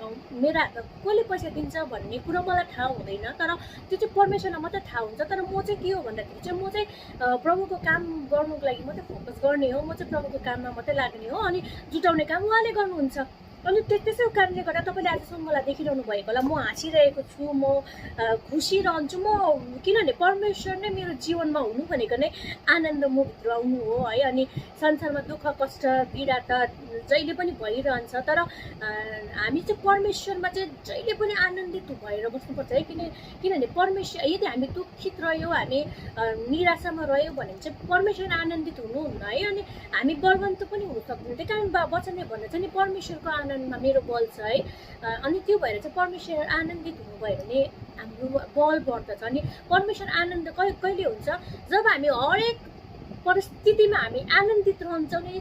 मेरो हातमा कसले पैसा दिन्छ भन्ने कुरो मलाई थाहा हुँदैन, तर त्यो चाहिँ परमेश्वरलाई मात्रै थाहा हुन्छ। तर म चाहिँ के हो भन्दाखेरि चाहिँ म चाहिँ प्रभुको काम गर्नुको लागि मात्रै फोकस गर्ने हो, म चाहिँ प्रभुको काममा मात्रै लाग्ने हो। अनि जुटाउने काम उहाँले गर्नुहुन्छ। अनि त्यसै कारणले गर्दा तपाईँले आजसम्म मलाई देखिरहनु भएको होला, म हाँसिरहेको छु, म खुसी रहन्छु। किनभने परमेश्वर नै मेरो जीवनमा हुनु भनेको नै आनन्द म भित्र आउनु हो है। अनि संसारमा दुःख कष्ट पीडा त जहिले पनि भइरहन्छ, तर हामी चाहिँ परमेश्वरमा चाहिँ जहिले पनि आनन्दित भएर बस्नुपर्छ है। किनभने परमेश्वर यदि हामी दुःखित रह्यौँ, हामी निराशामा रह्यौँ भने चाहिँ परमेश्वर आनन्दित हुनुहुन्न है। अनि हामी बलवन्त पनि हुन सक्दैन। त्यही कारण वचनले भन्न चाहिँ नि परमेश्वरको आनन्दमा मेरो बल छ है। अनि त्यो भएर चाहिँ परमेश्वर आनन्दित हुनुभयो भने हाम्रो बल बढ्दछ। अनि परमेश्वर आनन्द कहिले हुन्छ जब हामी हरेक परिस्थितिमा हामी आनन्दित रहन्छौँ नि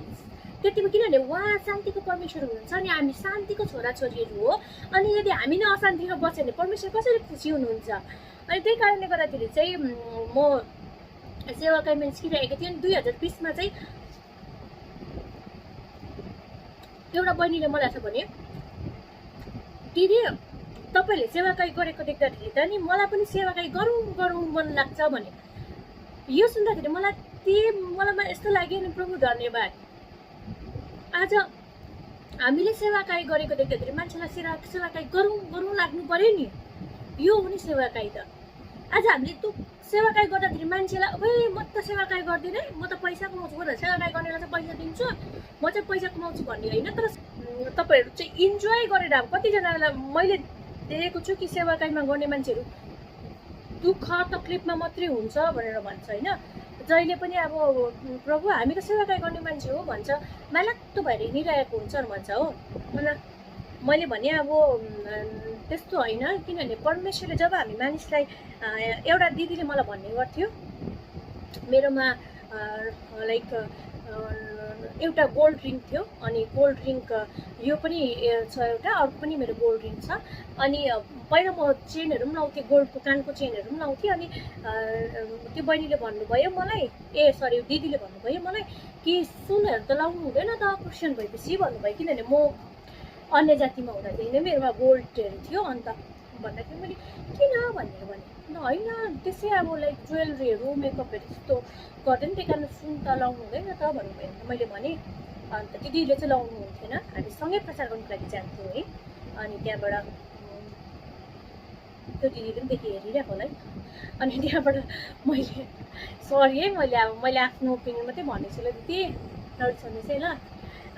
त्यतिमा। किनभने उहाँ शान्तिको परमेश्वर हुनुहुन्छ अनि हामी शान्तिको छोराछोरीहरू हो। अनि यदि हामी नै अशान्तिमा बस्यो भने परमेश्वर कसरी खुसी हुनुहुन्छ। अनि त्यही कारणले गर्दाखेरि चाहिँ म सेवाकाईमा निस्किरहेको थिएँ। अनि 2020मा चाहिँ एउटा बहिनीले मलाई चाहिँ भने, दिदी तपाईँले सेवाकाई गरेको देख्दाखेरि त नि मलाई पनि सेवाकाई गरौँ मन लाग्छ भने। यो सुन्दाखेरि मलाई यस्तो लाग्यो नि, प्रभु धन्यवाद। आज हामीले सेवाकाई गरेको देख्दाखेरि मान्छेलाई सेवाकाई गरौँ लाग्नु पर्यो नि। यो हो नि सेवाकाई त। आज हामीले त्यो सेवाकाई गर्दाखेरि मान्छेलाई म त सेवाकाई गर्दिनँ, म त पैसा कमाउँछु भनेर सेवाकाई गर्नेलाई चाहिँ पैसा दिन्छु, म चाहिँ पैसा कमाउँछु भन्ने होइन। तर तपाईँहरू चाहिँ इन्जोय गरेर, अब कतिजनालाई मैले देखेको छु कि सेवाकाईमा गर्ने मान्छेहरू दुःख तकलिफमा मात्रै हुन्छ भनेर भन्छ होइन। जहिले पनि अब प्रभु हामी त सेवाकाई गर्ने मान्छे हो भन्छ, मालाक्तो भएर हिँडिरहेको हुन्छ भन्छ हो। मैले भने अब त्यस्तो होइन। किनभने परमेश्वरले जब हामी मानिसलाई एउटा दिदीले मलाई भन्ने गर्थ्यो, मेरोमा लाइक एउटा गोल्ड रिङ थियो। अनि गोल्ड रिङ यो पनि छ एउटा, अर्को पनि मेरो गोल्ड रिङ छ। अनि पहिला म चेनहरू पनि लाउँथेँ, गोल्डको कानको चेनहरू पनि लाउँथेँ। अनि त्यो बहिनीले भन्नुभयो मलाई, दिदीले भन्नुभयो मलाई कि सुनहरू त लाउनु हुँदैन त क्रिस्चियन भएपछि भन्नुभयो। किनभने म अन्य जातिमा हुँदाखेरि नै मेरोमा गोल्डहरू थियो। अन्त भन्दाखेरि मैले किन भनेर भने होइन, त्यसै अब लाइक ज्वेलरीहरू मेकअपहरू त्यस्तो गर्दैन, त्यही कारण सुन त लाउनु हुँदैन त भन्नुभयो। मैले भने अन्त दिदीले चाहिँ लाउनु हुन्थेन, हामी सँगै प्रचार गर्नुको लागि जान्थ्यौँ है। अनि त्यहाँबाट त्यो दिदीले पनि देखि हेरिरहेको होला है। अनि त्यहाँबाट मैले सरी है, मैले आफ्नो ओपिनियन मात्रै भनेको छु ल दिदी, नरिसाउनुहोस् है ल।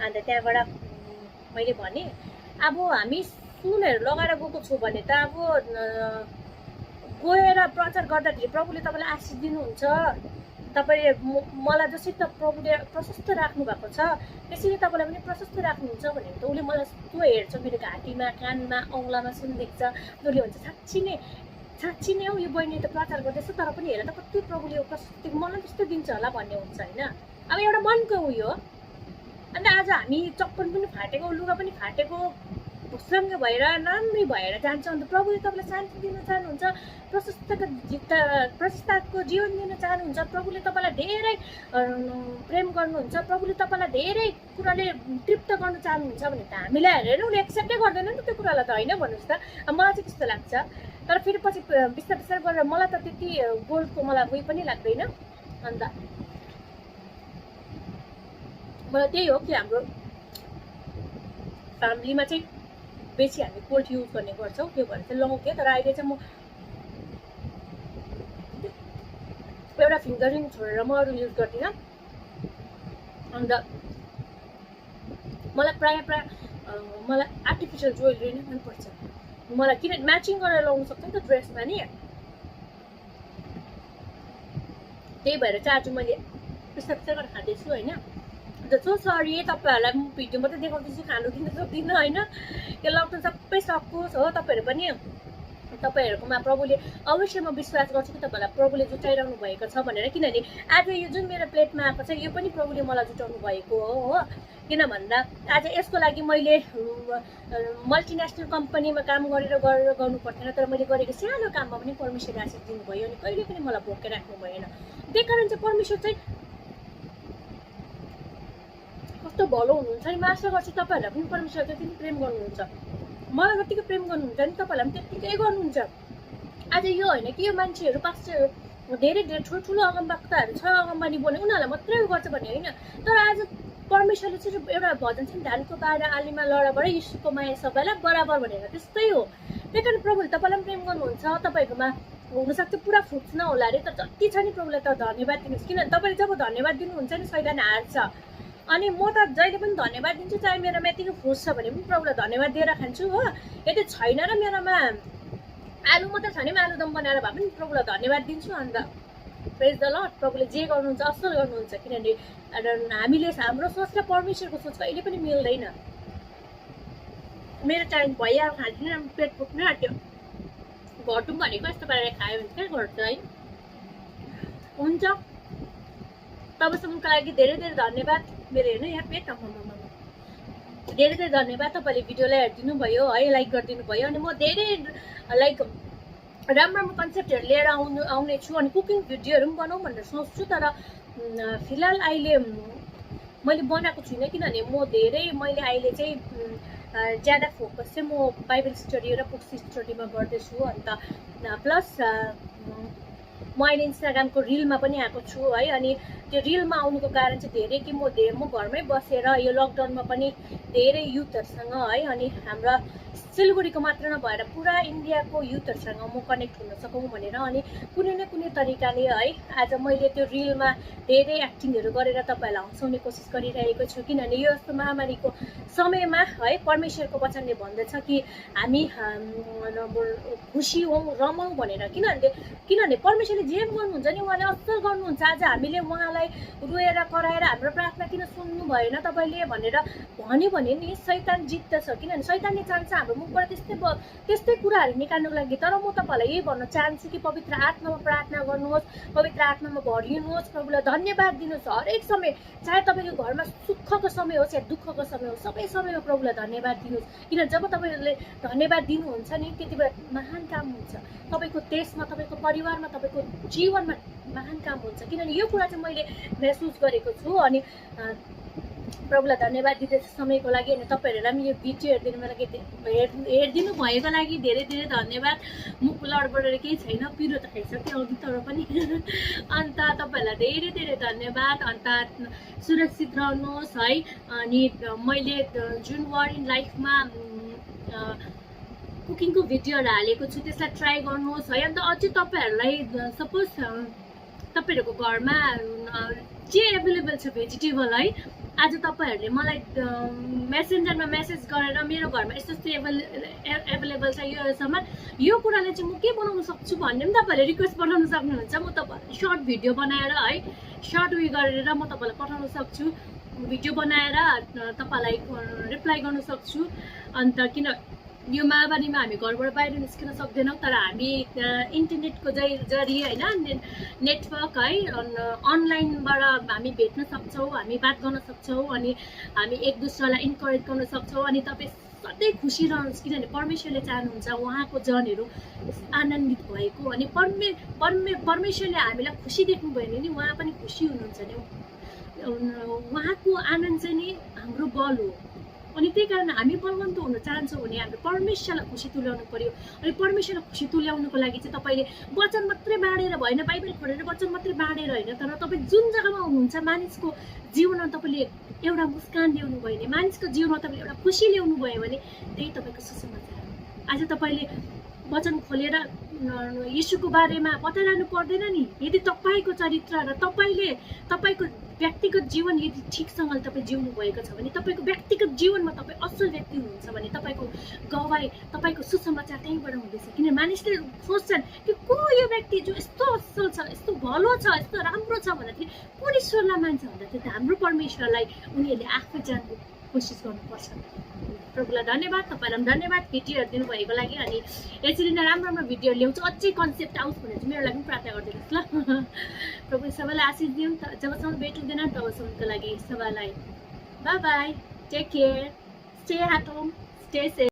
अन्त त्यहाँबाट मैले भने अब हामी सुनहरू लगाएर गएको छौँ भने त अब गएर प्रचार गर्दाखेरि प्रभुले तपाईँलाई आशिष दिनुहुन्छ। तपाईँले मलाई जसरी त प्रभुले प्रशस्त राख्नु भएको छ त्यसरी तपाईँलाई पनि प्रशस्त राख्नुहुन्छ भनेर त उसले मलाई यस्तो हेर्छ, मेरो घाँटीमा, कानमा, औँलामा सुन देख्छ। उसले भन्छ साँच्ची नै हो यो बहिनी त प्रचार गर्दैछ, तर पनि हेर त कति प्रभुले प्रशस्ति मलाई त्यस्तो दिन्छ होला भन्ने हुन्छ होइन। अब एउटा मनको उयो हो। अन्त आज हामी चप्पल पनि फाटेको, लुगा पनि फाटेको सँग भएर राम्रै भएर जान्छ। अन्त प्रभुले तपाईँलाई शान्ति दिन चाहनुहुन्छ, प्रशस्तको जीवन दिन चाहनुहुन्छ। प्रभुले तपाईँलाई धेरै प्रेम गर्नुहुन्छ, प्रभुले तपाईँलाई धेरै कुराले तृप्त गर्न चाहनुहुन्छ भने त हामीलाई हेरेर उसले एक्सेप्टै गर्दैन नि त त्यो कुरालाई त होइन भन्नुहोस् त। मलाई चाहिँ त्यस्तो लाग्छ। तर फेरि पछि बिस्तारै गरेर मलाई त त्यति गोल्डको मलाई उयो पनि लाग्दैन। अन्त मलाई त्यही हो कि हाम्रो फ्यामिलीमा चाहिँ बेसी हामी गोल्ड युज गर्ने गर्छौँ, त्यो भएर चाहिँ लगाउँथेँ। तर अहिले चाहिँ म एउटा फिङ्गरिङ छोडेर म अरू युज गर्दिनँ। अन्त मलाई प्रायः मलाई आर्टिफिसियल ज्वेलरी नै मनपर्छ। मलाई किन म्याचिङ गरेर लगाउनु सक्छ नि त ड्रेसमा नि, त्यही भएर चाहिँ आज मैले बिस्तारै गरेर खाँदैछु होइन। अन्त सो सरी तपाईँहरूलाई म भिडियो मात्रै देखाउँदैछु, खानु दिन सक्दिनँ होइन। यो लकडाउन सबै सकोस् हो। तपाईँहरूकोमा प्रभुले अवश्य म विश्वास गर्छु कि तपाईँहरूलाई प्रभुले जुटाइरहनु भएको छ भनेर। किनभने आज यो जुन मेरो प्लेटमा आएको छ यो पनि प्रभुले मलाई जुटाउनु भएको हो। किन भन्दा आज यसको लागि मैले मल्टिनेसनल कम्पनीमा काम गर्नु पर्थेन, तर मैले गरेको सानो काममा पनि परमेश्वरले आशीष दिनुभयो। अनि कहिले पनि मलाई भोकै राख्नु भएन। त्यही कारण चाहिँ परमेश्वर चाहिँ कस्तो भलो हुनुहुन्छ नि। म आशा गर्छु तपाईँहरूलाई पनि परमेश्वर जति पनि प्रेम गर्नुहुन्छ, मलाई जतिको प्रेम गर्नुहुन्छ नि तपाईँहरूलाई पनि त्यत्तिकै गर्नुहुन्छ। आज यो होइन कि यो मान्छेहरू पास्टरहरू धेरै ठुल्ठुलो अगमवक्ताहरू छ, अगमबानी बोल्ने उनीहरूलाई मात्रै गर्छ भन्ने होइन। तर आज परमेश्वरले चाहिँ एउटा भजन छ नि, धानको बारा आलीमा लडाबाट यीशुको माया सबैलाई बराबर भनेर, त्यस्तै हो। त्यही कारण प्रभुले तपाईँलाई पनि प्रेम गर्नुहुन्छ। तपाईँहरूकोमा हुनसक्छ पुरा फुट्छ नहोला अरे, तर जति छ नि प्रभुलाई त धन्यवाद दिनुहोस्। किनभने तपाईँले जब धन्यवाद दिनुहुन्छ नि सैतान हार्छ। अनि म त जहिले पनि धन्यवाद दिन्छु, चाहे मेरोमा यतिको फुट्छ भने पनि प्रभुलाई धन्यवाद दिएर खान्छु हो। यदि छैन र मेरोमा आलु मात्रै छ भने आलुदम बनाएर भए पनि प्रभुलाई धन्यवाद दिन्छु। अन्त प्रेज द लर्ड। प्रभुले जे गर्नुहुन्छ असल गर्नुहुन्छ। किनभने हामीले हाम्रो सोच र परमेश्वरको सोच कहिले पनि मिल्दैन। मेरो टाइम भइहाल्यो, खाँदिनँ, पेट फुट्नु आँट्यो। घटौँ भनेको यस्तो पारेर खायो भने क्या घट्छ है। हुन्छ, तबसम्मको लागि धेरै धेरै धन्यवाद। मेरो हेर्नु यहाँ पेट धेरै धेरै धन्यवाद। तपाईँले भिडियोलाई हेरिदिनु भयो है, लाइक गरिदिनु भयो। अनि म धेरै लाइक राम्रो कन्सेप्टहरू लिएर आउने छु। अनि कुकिङ भिडियोहरू पनि बनाऊँ भनेर सोच्छु। तर फिलहाल अहिले मैले बनाएको छुइनँ। किनभने मैले अहिले चाहिँ ज्यादा फोकस चाहिँ म बाइबल स्टडी र बुक्स स्टडीमा गर्दैछु। अन्त प्लस म अहिले इन्स्टाग्रामको रिलमा पनि आएको छु है। अनि त्यो रिलमा आउनुको कारण चाहिँ धेरै कि म घरमै बसेर यो लकडाउनमा पनि धेरै युथहरूसँग है, अनि हाम्रा सिलगढीको मात्र नभएर पुरा इन्डियाको युथहरूसँग म कनेक्ट हुन सकौँ भनेर अनि कुनै न कुनै तरिकाले है आज मैले त्यो रिलमा धेरै एक्टिङहरू गरेर तपाईँहरूलाई हँसाउने कोसिस गरिरहेको छु। किनभने यो यस्तो महामारीको समयमा है परमेश्वरको वचनले भन्दछ कि हामी खुसी हौँ, रमाउँ भनेर। किनभने परमेश्वरले जे गर्नुहुन्छ नि उहाँले असल गर्नुहुन्छ। आज हामीले उहाँलाई रोएर कराएर हाम्रो प्रार्थना किन सुन्नु भएन तपाईँले भनेर भन्यो भने नि शैतान जित्दछ। किनभने शैतानले चाहन्छ हाम्रो मुखबाट त्यस्तै कुराहरू निकाल्नुको लागि। तर म तपाईँलाई यही भन्न चाहन्छु कि पवित्र आत्मामा प्रार्थना गर्नुहोस्, पवित्र आत्मामा भरिनुहोस्, प्रभुलाई धन्यवाद दिनुहोस् हरेक समय। चाहे तपाईँको घरमा सुखको समय होस् या दुःखको समय होस्, सबै समयमा प्रभुलाई धन्यवाद दिनुहोस्। किनभने जब तपाईँहरूले धन्यवाद दिनुहुन्छ नि त्यति बेला महान काम हुन्छ तपाईँको देशमा, तपाईँको परिवारमा, तपाईँको जीवनमा महान काम हुन्छ। किनभने यो कुरा चाहिँ मैले महसुस गरेको छु। अनि प्रभुलाई धन्यवाद दिँदैछु समयको लागि। अनि तपाईँहरूलाई पनि यो भिडियो हेरिदिनु भएको लागि धेरै धेरै धन्यवाद। मुख लडबडेर केही छैन, पिरो त खाइसक्यो अघि तर पनि। अन्त तपाईँहरूलाई धेरै धेरै धन्यवाद। अन्त सुरक्षित रहनुहोस् है। अनि मैले जुन वार इन लाइफमा कुकिङको भिडियोहरू हालेको छु, त्यसलाई ट्राई गर्नुहोस् है। अन्त अझै तपाईँहरूलाई सपोज तपाईँहरूको घरमा जे एभाइलेबल छ भेजिटेबल है, आज तपाईँहरूले मलाई मेसेन्जरमा मेसेज गरेर मेरो घरमा यस्तो यस्तो एभाइलेबल छ यो सामान, यो कुराले चाहिँ म के बनाउन सक्छु भन्ने पनि तपाईँहरूले रिक्वेस्ट पठाउन सक्नुहुन्छ। म तपाईँहरूलाई सर्ट भिडियो बनाएर है, सर्ट उयो गरेर म तपाईँलाई पठाउन सक्छु, भिडियो बनाएर तपाईँलाई रिप्लाई गर्न सक्छु। अन्त किन यो महामारीमा हामी घरबाट बाहिर निस्किन सक्दैनौँ, तर हामी इन्टरनेटको जरिए होइन, नेटवर्क है, अनलाइनबाट हामी भेट्न सक्छौँ, हामी बात गर्न सक्छौँ, अनि हामी एक दुसरालाई इन्करेज गर्न सक्छौँ। अनि तपाईँ सधैँ खुसी रहनुहोस्, किनभने परमेश्वरले चाहनुहुन्छ उहाँको जनहरू आनन्दित भएको। अनि परमेश्वरले हामीलाई खुसी देख्नुभयो भने नि उहाँ पनि खुसी हुनुहुन्छ नि, उहाँको आनन्द चाहिँ नि हाम्रो बल हो। अनि त्यही कारण हामी बलवन्त हुन चाहन्छौँ भने हामीले परमेश्वरलाई खुसी तुल्याउनु पर्यो। अनि परमेश्वरलाई खुसी तुल्याउनुको लागि चाहिँ तपाईँले वचन मात्रै बाँडेर भएन, बाइबल पढेर वचन मात्रै बाँडेर होइन, तर तपाईँ जुन जग्गामा हुनुहुन्छ मानिसको जीवनमा तपाईँले एउटा मुस्कान ल्याउनु भयो भने, मानिसको जीवनमा तपाईँले एउटा खुसी ल्याउनु भयो भने त्यही तपाईँको सुसमाचार हो। आज तपाईँले वचन खोलेर यीशुको बारेमा बताइरहनु पर्दैन नि। यदि तपाईँको चरित्र र तपाईँको व्यक्तिगत जीवन यदि ठिकसँगले तपाईँ जिउनु भएको छ भने, तपाईँको व्यक्तिगत जीवनमा तपाईँ असल व्यक्ति हुनुहुन्छ भने तपाईँको गवाई, तपाईँको सुसमाचार त्यहीँबाट हुँदैछ। किन मानिसले सोच्छन् कि को यो व्यक्ति जो यस्तो असल छ, यस्तो भलो छ, यस्तो राम्रो छ भन्दाखेरि कुन ईश्वरलाई मान्छ भन्दाखेरि त हाम्रो परमेश्वरलाई उनीहरूले आफै जान्ने कोसिस गर्नुपर्छ। प्रभुलाई धन्यवाद, तपाईँलाई पनि धन्यवाद भिडियोहरू दिनुभएको लागि। अनि यसरी नै राम्रो राम्रो भिडियो ल्याउँछु, अझै कन्सेप्ट आओस् भनेर चाहिँ मेरो लागि पनि प्रार्थना गरिदिनुहोस् ल। प्रभु सबैलाई आशिष दिउँ। जबसम्म भेट हुँदैन तबसम्मको लागि सबैलाई bye bye, take care, stay at home, stay safe.